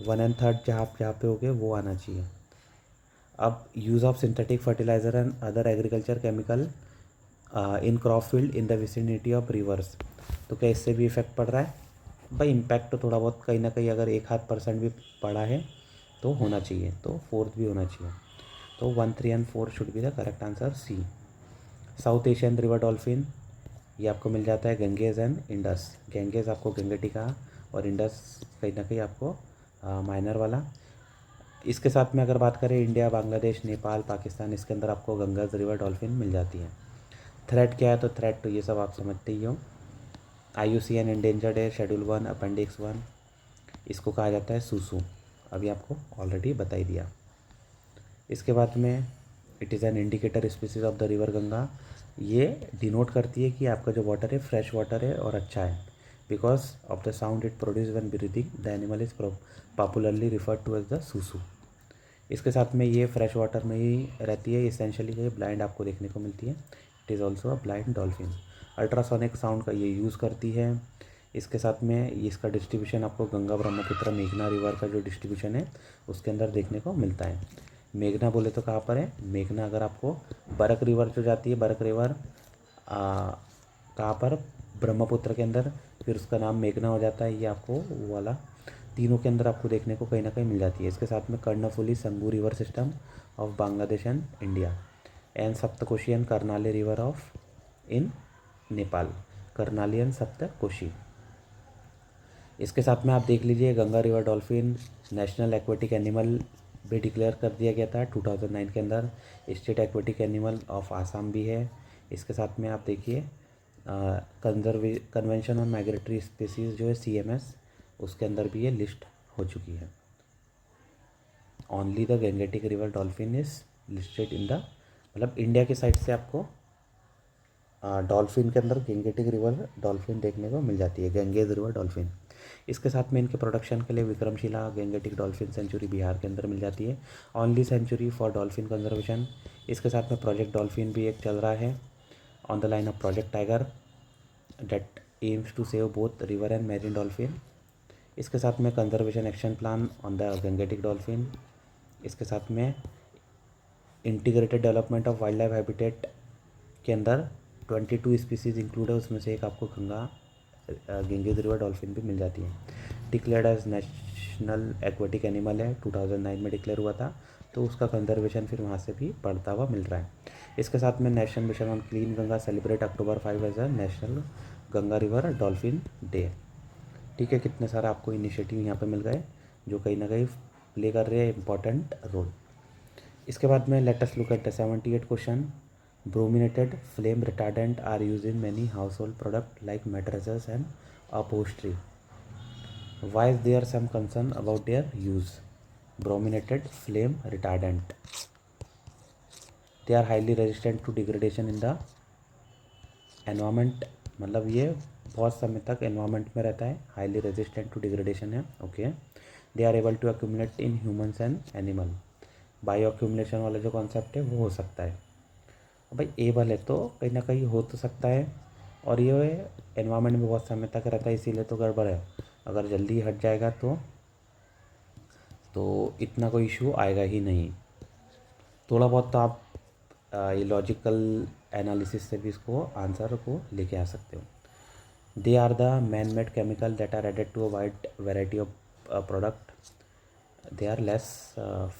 A: 1/3 जहाँ जहाँ पे हो गए वो आना चाहिए। अब use of synthetic fertiliser and other agriculture chemical in crop field in the vicinity of rivers, तो क्या इससे भी इफेक्ट पड़ रहा है भाई। इम्पैक्ट तो थोड़ा बहुत कहीं ना कहीं अगर 1-2% भी पड़ा है तो होना चाहिए, तो 4th भी होना चाहिए। तो 1, 3 and 4 should be the correct answer C. South Asian river dolphin ये आपको मिल जाता है गंगेज एंड इंडस। गंगेज आपको गंगटिका और इंडस कहीं ना कहीं आपको माइनर वाला। इसके साथ में अगर बात करें इंडिया, बांग्लादेश, नेपाल, पाकिस्तान, इसके अंदर आपको गंगाज रिवर डॉल्फिन मिल जाती है। थ्रेट क्या है, तो थ्रेट तो ये सब आप समझते ही हो। IUCN एंडेंजर्ड है, शेड्यूल 1 अपेंडिक्स 1, इसको कहा जाता है सूसू, अभी आपको ऑलरेडी बता ही दिया। इसके बाद में it is an indicator species of the river Ganga, ये डिनोट करती है कि आपका जो वाटर है फ्रेश वाटर है और अच्छा है। Because of the sound it produce when breathing the animal is popularly referred to as the susu. इसके साथ में ये फ्रेश वाटर में ही रहती है, इसेंशियली ये ब्लाइंड आपको देखने को मिलती है। It is also a blind dolphin. Ultrasonic sound का ये यूज़ करती है। इसके साथ में इसका डिस्ट्रीब्यूशन आपको गंगा, ब्रह्मपुत्र, मेघना रिवर का जो डिस्ट्रीब्यूशन है उसके अंदर देखने को मिलता है। मेघना बोले तो कहाँ पर है, मेघना अगर आपको बरक रिवर जो जाती है, बरक रिवर कहाँ पर, ब्रह्मपुत्र के अंदर, फिर उसका नाम मेघना हो जाता है, ये आपको वो वाला तीनों के अंदर आपको देखने को कहीं ना कहीं मिल जाती है। इसके साथ में Karnaphuli Sangu river system of Bangladesh and India, and Saptakoshi and Karnali river of in Nepal, Karnali and Saptakoshi. इसके साथ में आप देख लीजिए Ganga river dolphin national aquatic animal भी डिक्लेयर कर दिया गया था 2009 के अंदर। State aquatic animal of Assam भी है। इसके साथ में आप देखिए कन्वेंशन ऑन माइग्रेटरी स्पीसीज जो है CMS, उसके अंदर भी ये लिस्ट हो चुकी है। Only the Gangetic river dolphin is listed in the, मतलब इंडिया की साइड से आपको डॉल्फिन के अंदर गंगेटिक रिवर डॉल्फिन देखने को मिल जाती है, गंगेज रिवर डॉल्फिन। इसके साथ में इनके प्रोडक्शन के लिए Vikramshila Gangetic dolphin sanctuary Bihar के अंदर मिल जाती है, only sanctuary for dolphin conservation. इसके साथ में प्रोजेक्ट डॉल्फिन भी एक चल रहा है on the line of project tiger that aims to save both river and marine dolphin. इसके साथ में conservation action plan on the Gangetic dolphin. इसके साथ में integrated development of wild life habitat के अंदर 22 स्पीसीज इंक्लूड है, उसमें से एक आपको गंगेज रिवर डॉल्फिन भी मिल जाती है। Declared as national aquatic animal है, 2009 में डिक्लेयर हुआ था, तो उसका कंजर्वेशन फिर वहाँ से भी बढ़ता हुआ मिल रहा है। इसके साथ में national mission on clean Ganga celebrate October 5 as a national Ganga river dolphin day. ठीक है, कितने सारे आपको इनिशिएटिव यहाँ पे मिल गए जो कहीं ना कहीं प्ले कर रहे हैं इंपॉर्टेंट रोल। इसके बाद में let us look at the 78 question. Brominated flame retardant are use in many household product like mattresses and upholstery, why is there some concern about their use? Brominated flame retardant, they are highly resistant to degradation in the environment, मतलब ये बहुत समय तक environment में रहता है, highly resistant to degradation है। Okay, they are able to accumulate in humans and animal, bio accumulation वाला जो कॉन्सेप्ट है वो हो सकता है। भाई एबल है तो कहीं ना कहीं हो तो सकता है, और ये एनवायरमेंट में बहुत समय तक रहता है, इसीलिए तो गड़बड़ है। अगर जल्दी हट जाएगा तो इतना कोई इशू आएगा ही नहीं। थोड़ा बहुत तो आप ये लॉजिकल एनालिसिस से भी इसको आंसर को लेके आ सकते हो। They are the man made chemical that are added to a wide variety of product, they are less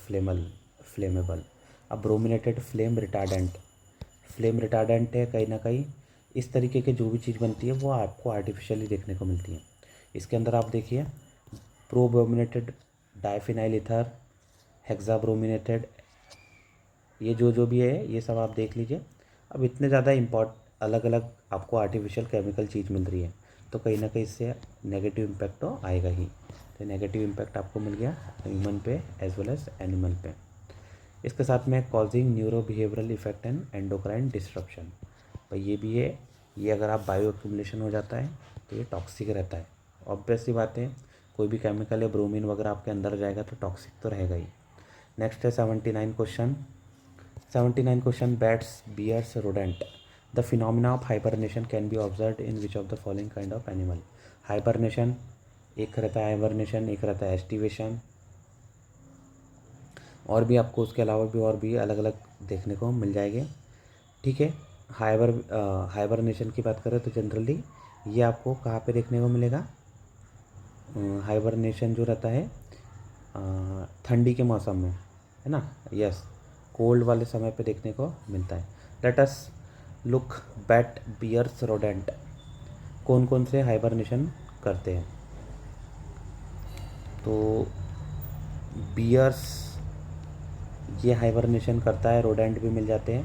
A: flammable. अब ब्रोमिनेटेड फ्लेम रिटार्डेंट है, कहीं ना कहीं इस तरीके के जो भी चीज़ बनती है वो आपको आर्टिफिशियली देखने को मिलती है। इसके अंदर आप देखिए प्रोब्रोमिनेटेड डाइफिनाइल ईथर, हेक्साब्रोमिनेटेड, ये जो भी है ये सब आप देख लीजिए। अब इतने ज़्यादा अलग अलग आपको आर्टिफिशियल केमिकल चीज़ मिल रही है, तो कहीं ना कहीं इससे नेगेटिव इम्पैक्ट तो आएगा ही। तो नेगेटिव इम्पैक्ट आपको मिल गया ह्यूमन पे एज वेल एज एनिमल पे। इसके साथ में causing neuro behavioural effect and endocrine disruption, भाई ये भी है, ये अगर आप बायो एक्यूमुलेशन हो जाता है तो ये टॉक्सिक रहता है। ऑब्वियस सी बात है, कोई भी केमिकल है ब्रोमीन वगैरह आपके अंदर जाएगा तो टॉक्सिक तो रहेगा ही। नेक्स्ट है 79 question bats bears rodent, the phenomena of hibernation can be observe in which of the following kind of animal? Hibernation एक रहता है, हाइबरनेशन एक रहता है एस्टिवेशन, और भी आपको उसके अलावा भी और भी अलग अलग देखने को मिल जाएंगे। ठीक है, हाइबरनेशन की बात करें तो जनरली ये आपको कहाँ पे देखने को मिलेगा? हाइबरनेशन जो रहता है ठंडी के मौसम में, है ना, यस, कोल्ड वाले समय पे देखने को मिलता है। Let us look bat bears rodent, कौन कौन से हाइबरनेशन करते हैं? तो बियर्स ये हाइबरनेशन करता है, रोडेंट भी मिल जाते हैं,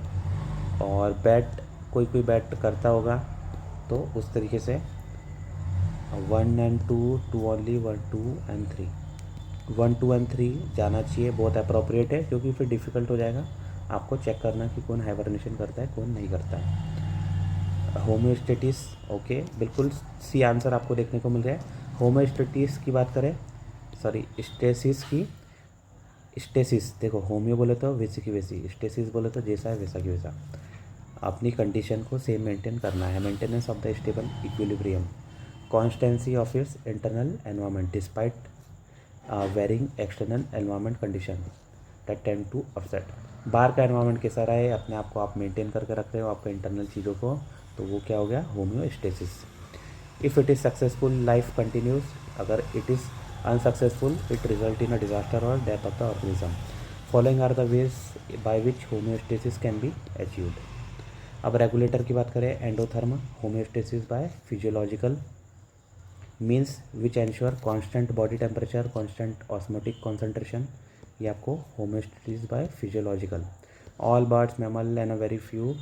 A: और बैट कोई बैट करता होगा तो उस तरीके से 1 and 2 ओनली 1 2 and 3 1 2 and 3 जाना चाहिए, बहुत अप्रोप्रिएट है, क्योंकि फिर डिफ़िकल्ट हो जाएगा आपको चेक करना कि कौन हाइबरनेशन करता है कौन नहीं करता है। होम्योस्टेटिस, ओके, बिल्कुल सी आंसर आपको देखने को मिल रहा है। होम्योस्टेटिस की बात करें, सॉरी स्टेसिस, देखो होम्यो बोले तो वैसी की वैसी, स्टेसिस बोले तो जैसा है वैसा की वैसा, अपनी कंडीशन को सेम मेंटेन करना है, maintenance of the stable equilibrium, constancy of its internal environment despite varying external environment condition that tend to upset. बाहर का एनवायरनमेंट कैसा रहे, अपने आप को आप मेंटेन करके रख रहे हो आपके इंटरनल चीज़ों को, तो वो क्या हो गया? Homeostasis.
B: If it is successful life continues, अगर it is unsuccessful it result in a disaster और death of the organism. Following are the ways by which homeostasis can be achieved. अब रेगुलेटर की बात करें, endotherm homeostasis by physiological means which ensure constant body temperature, constant osmotic concentration, ये आपको homeostasis by physiological. All birds mammal and a very few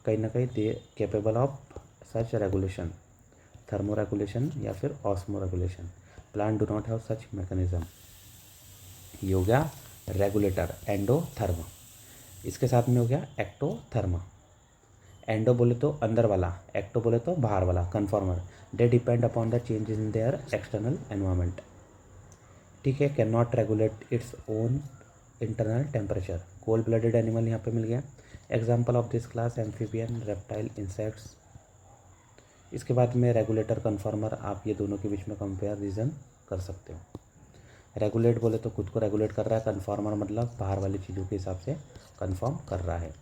B: कहीं ना कहीं they capable of such regulation, thermo regulation या फिर osmo regulation. Plant do not have such mechanism. ये हो गया रेगुलेटर एंडोथर्म। इसके साथ में हो गया एक्टोथर्म। एंडो बोले तो अंदर वाला, एक्टो बोले तो बाहर वाला, conformer. They depend upon the changes in their external environment. ठीक है, can not regulate its own internal temperature. Cold blooded animal यहाँ पे मिल गया। Example of this class amphibian, reptile, insects. इसके बाद में रेगुलेटर कन्फॉर्मर, आप ये दोनों के बीच में कंपेरिजन कर सकते हो। रेगुलेट बोले तो खुद को रेगुलेट कर रहा है, कन्फॉर्मर मतलब बाहर वाली चीज़ों के हिसाब से कन्फर्म कर रहा है।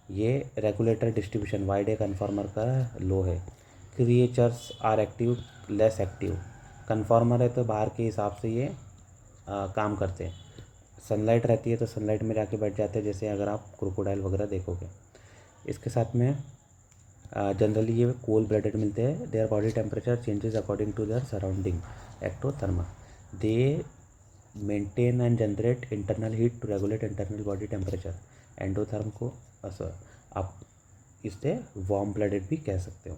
B: ये रेगुलेटर डिस्ट्रीब्यूशन वाइड है, कन्फॉर्मर का लो है। Creatures are active less active. Conformer है तो बाहर के हिसाब से ये काम करते हैं। सनलाइट रहती है तो सनलाइट में जाके बैठ जाते हैं, जैसे अगर आप क्रोकोडाइल वगैरह देखोगे। इसके साथ में जनरली ये कोल्ड ब्लडेड मिलते हैं। Their body temperature changes according to their surrounding, ectotherm. They maintain and generate internal heat to regulate internal body temperature. Endotherm को आप इससे वार्म ब्लडेड भी कह सकते हो।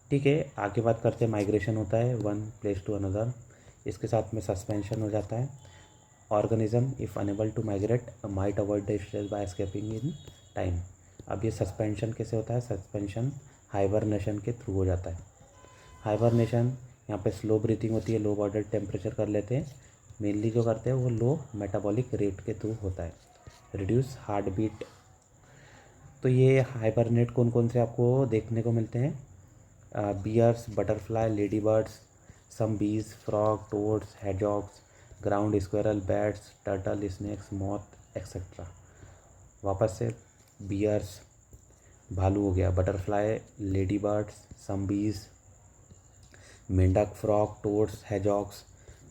B: ठीक है, आगे बात करते हैं, माइग्रेशन होता है वन प्लेस टू अनदर। इसके साथ में सस्पेंशन हो जाता है। Organism if unable to migrate might avoid the stress by escaping in time. अब ये सस्पेंशन कैसे होता है? सस्पेंशन हाइबरनेशन के थ्रू हो जाता है। हाइबरनेशन यहाँ पे स्लो ब्रीथिंग होती है, लो बॉडी टेम्परेचर कर लेते हैं। मेनली जो करते हैं वो लो मेटाबॉलिक रेट के थ्रू होता है। Reduce heartbeat. तो ये हाइबरनेट कौन कौन से आपको देखने को मिलते हैं? Bears, butterfly, lady birds, some bees, frog, toads, hedgehogs, ground squirrel, bats, turtle, snakes, moth etcetera. वापस से, बियर्स भालू हो गया, बटरफ्लाई, लेडी बर्ड्स, सम बीज, मेंढक, फ्रॉग, टोड्स, हेजॉग्स,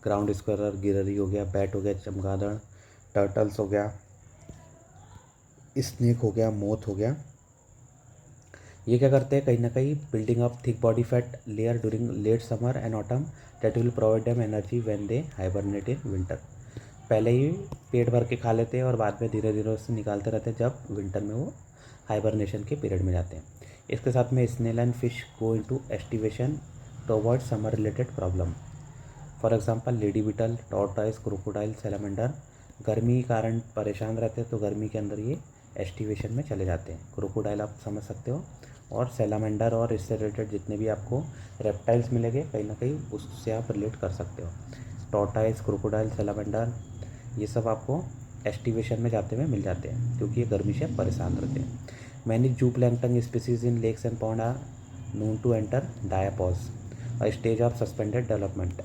B: ग्राउंड स्क्वेरल गिररी हो गया, बैट हो गया, चमगादड़, टर्टल्स हो गया, स्नेक हो गया, मोथ हो गया। ये क्या करते हैं? कहीं ना कहीं building up thick body fat layer during late summer and autumn that will provide them energy when they hibernate in winter. पहले ही पेट भर के खा लेते हैं और बाद में धीरे धीरे उससे निकालते रहते हैं जब विंटर में वो हाइबरनेशन के पीरियड में जाते हैं। इसके साथ में snail and fish go into aestivation to avoid summer related problem. For example lady beetle, tortoise, crocodile, salamander गर्मी के कारण परेशान रहते हैं तो गर्मी के अंदर ये एस्टिवेशन में चले जाते हैं। क्रोकोडाइल आप समझ सकते हो, और सैलमेंडर और इससे रिलेटेड जितने भी आपको रेप्टाइल्स मिलेंगे कहीं ना कहीं उससे आप रिलेट कर सकते हो। टॉर्टॉइस, क्रोकोडाइल, सैलमेंडर ये सब आपको एस्टिवेशन में जाते हुए मिल जाते हैं क्योंकि ये गर्मी से परेशान रहते हैं। Many zoo plankton species in lakes and pond are known to enter diapause, a stage of suspended development.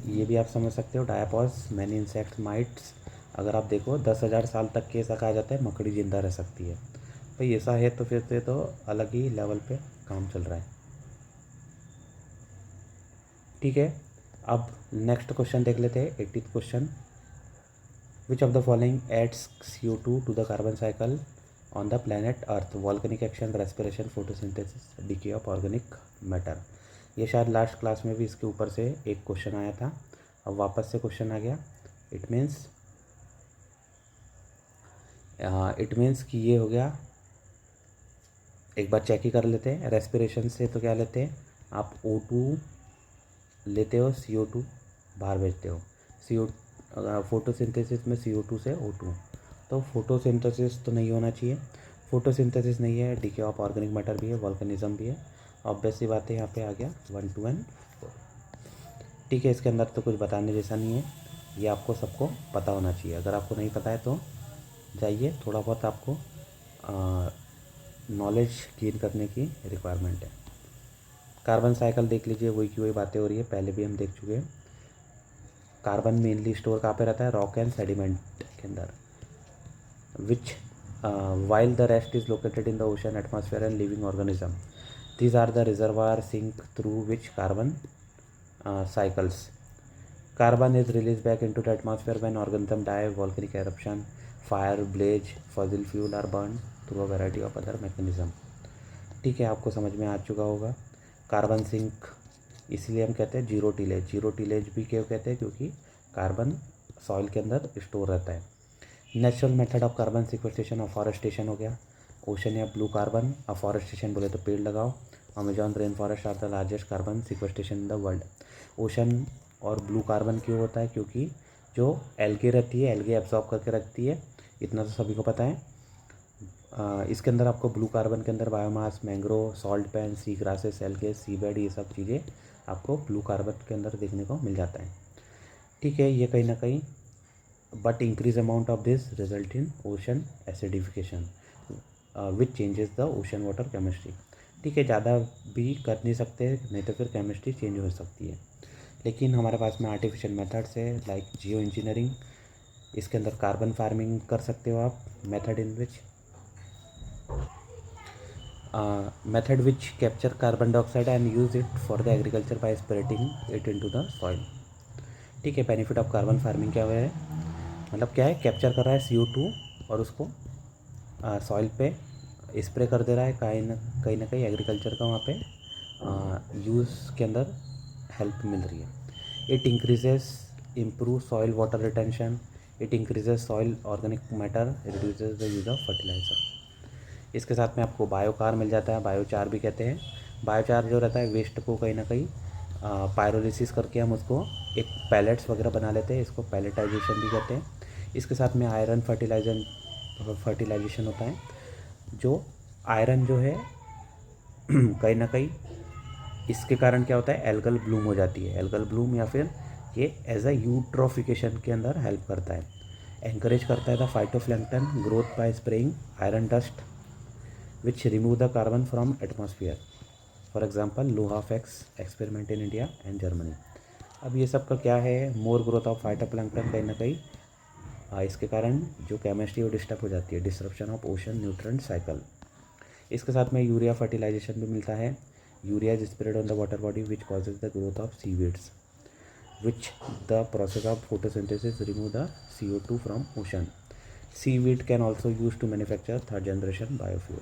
B: ये भी आप समझ सकते हो, डायापॉज मैनी इंसेक्ट माइट्स। अगर आप देखो 10,000 साल तक के ऐसा कहा जाता है मकड़ी जिंदा रह सकती है। भाई ऐसा है तो फिर से तो अलग ही लेवल पे काम चल रहा है। ठीक है, अब नेक्स्ट क्वेश्चन देख लेते हैं, 80th question. Which of the following aids CO2 to the carbon cycle on the planet Earth? Volcanic action, respiration, photosynthesis, decay of organic matter. ये शायद लास्ट क्लास में भी इसके ऊपर से एक क्वेश्चन आया था, अब वापस से क्वेश्चन आ गया। इट मीन्स कि ये हो गया, एक बार चेक ही कर लेते हैं। रेस्पिरेशन से तो क्या लेते हैं आप? O2 लेते हो, CO2 बाहर भेजते हो। फोटोसिंथेसिस में CO2 से O2, तो फोटोसिंथेसिस तो नहीं होना चाहिए। फोटोसिंथेसिस नहीं है, डीके ऑफ ऑर्गेनिक मैटर भी है, वॉल्केनिज्म भी है। ऑब्वियस सी बात है, यहाँ पे आ गया 1, 2 एंड 4। ठीक है, इसके अंदर तो कुछ बताने जैसा नहीं है, ये आपको सबको पता होना चाहिए। अगर आपको नहीं पता है तो जाइए, थोड़ा बहुत आपको नॉलेज गेन करने की रिक्वायरमेंट है। कार्बन साइकिल देख लीजिए, वही की वही बातें हो रही है, पहले भी हम देख चुके हैं। कार्बन मेनली स्टोर कहाँ पे रहता है? रॉक एंड सेडिमेंट के अंदर, which while the rest is located in the ocean, atmosphere and living organism. These are the reservoir sink through which carbon cycles. Carbon is released back into the atmosphere when organisms die, volcanic eruption, fire, blaze, fossil fuel are burned through a variety of other mechanism. ठीक है, आपको समझ में आ चुका होगा। Carbon sink इसलिए हम कहते हैं जीरो टीलेज। जीरो टीलेज भी क्यों कहते हैं? क्योंकि कार्बन सॉइल के अंदर स्टोर रहता है। Natural method of carbon sequestration, afforestation हो गया। ओशन या ब्लू कार्बन, अफॉरेस्टेशन बोले तो पेड़ लगाओ। Amazon rainforest are the largest carbon sequestration in the world. Ocean और ब्लू कार्बन क्यों होता है? क्योंकि जो एल्गे रहती है, एल्गे एब्जॉर्ब करके रखती है, इतना तो सभी को पता है। इसके अंदर आपको ब्लू कार्बन के अंदर बायोमास, मैंग्रोव, सॉल्ट पैन, सी ग्रासेस, एल्गे, सी बेड, ये सब चीज़ें आपको ब्लू कार्बन के अंदर देखने को मिल जाता है। ठीक है, ये कहीं ना कहीं but increase amount of this result in ocean acidification which changes the ocean water chemistry. ठीक है, ज़्यादा भी कर नहीं सकते, नहीं तो फिर केमिस्ट्री चेंज हो सकती है। लेकिन हमारे पास में आर्टिफिशियल मेथड्स है लाइक जियो इंजीनियरिंग। इसके अंदर कार्बन फार्मिंग कर सकते हो आप। Method in which method which capture carbon dioxide and use it for the agriculture by spreading it into the soil। ठीक है, बेनिफिट ऑफ कार्बन फार्मिंग क्या है? मतलब क्या है? कैप्चर कर रहा है CO2 और उसको सॉइल पे स्प्रे कर दे रहा है। कहीं ना कहीं एग्रीकल्चर का वहाँ पे यूज़ के अंदर हेल्प मिल रही है। It increases improve soil water retention, it increases soil organic matter, reduces the use of fertiliser. इसके साथ में आपको बायोकार मिल जाता है, बायोचार भी कहते हैं। बायोचार जो रहता है वेस्ट को कहीं ना कहीं पायरोलिसिस करके हम उसको एक पैलेट्स वगैरह बना लेते हैं, इसको पैलेटाइजेशन भी कहते हैं। इसके साथ में आयरन फर्टिलाइजेशन होता है। जो आयरन जो है कहीं ना कहीं इसके कारण क्या होता है? एल्गल ब्लूम हो जाती है। एल्गल ब्लूम या फिर ये एज अ यूट्रोफिकेशन के अंदर हेल्प करता है। एंकरेज करता है the phytoplankton growth by spraying iron dust which remove the carbon from atmosphere। For example, Lohafax experiment in India and Germany। अब ये सब का क्या है? मोर ग्रोथ ऑफ फाइटोप्लैंक्टन। कहीं ना कहीं इसके कारण जो केमिस्ट्री वो डिस्टर्ब हो जाती है, disruption of ocean nutrient cycle. इसके साथ में यूरिया फर्टिलाइजेशन भी मिलता है। Urea is spread on the water body which causes the growth of seaweeds which the process of photosynthesis remove the CO2 from ocean. Seaweed can also use to manufacture third generation biofuel.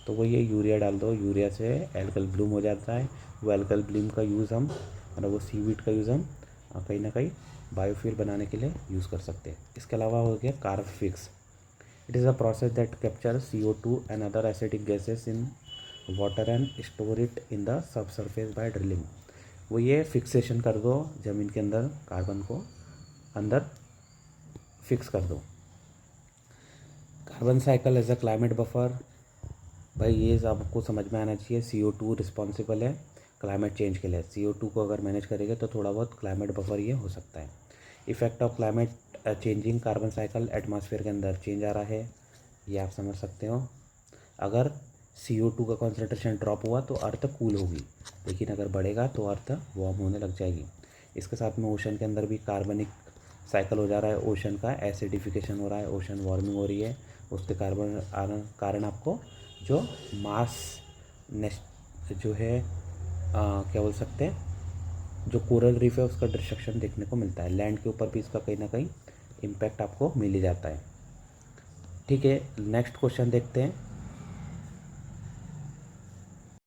B: तो वो ये urea डाल दो, urea से alkyl Bloom हो जाता है। वो एल्कल ब्लूम का यूज़ हम मतलब वो सीवीड का यूज़ हम कहीं ना कहीं बायोफ्यूल बनाने के लिए यूज़ कर सकते हैं। इसके अलावा हो गया carb fix. It is a process that capture CO2 and other acidic gases in water and store it in the sub surface by drilling. वो ये फिक्सेशन कर दो ज़मीन के अंदर, कार्बन को अंदर फिक्स कर दो। Carbon cycle as a climate buffer. भाई ये आपको समझ में आना चाहिए। CO2 रिस्पॉन्सिबल है क्लाइमेट चेंज के लिए। CO2 को अगर मैनेज करेंगे तो थोड़ा बहुत क्लाइमेट बफर ये हो सकता है। Effect of climate changing carbon cycle, atmosphere के अंदर चेंज आ रहा है, ये आप समझ सकते हो। अगर CO2 का कॉन्सेंट्रेशन ड्रॉप हुआ तो अर्थ कूल होगी, लेकिन अगर बढ़ेगा तो अर्थ वार्म होने लग जाएगी। इसके साथ में ओशन के अंदर भी कार्बनिक साइकिल हो जा रहा है, ओशन का एसिडिफिकेशन हो रहा है, ओशन वार्मिंग हो रही है। उसके कारण आपको जो मास जो है क्या बोल सकते हैं, जो कोरल रीफ है उसका डिस्ट्रक्शन देखने को मिलता है। लैंड के ऊपर भी इसका कहीं ना कहीं इम्पैक्ट आपको मिल ही जाता है। ठीक है, नेक्स्ट क्वेश्चन देखते हैं।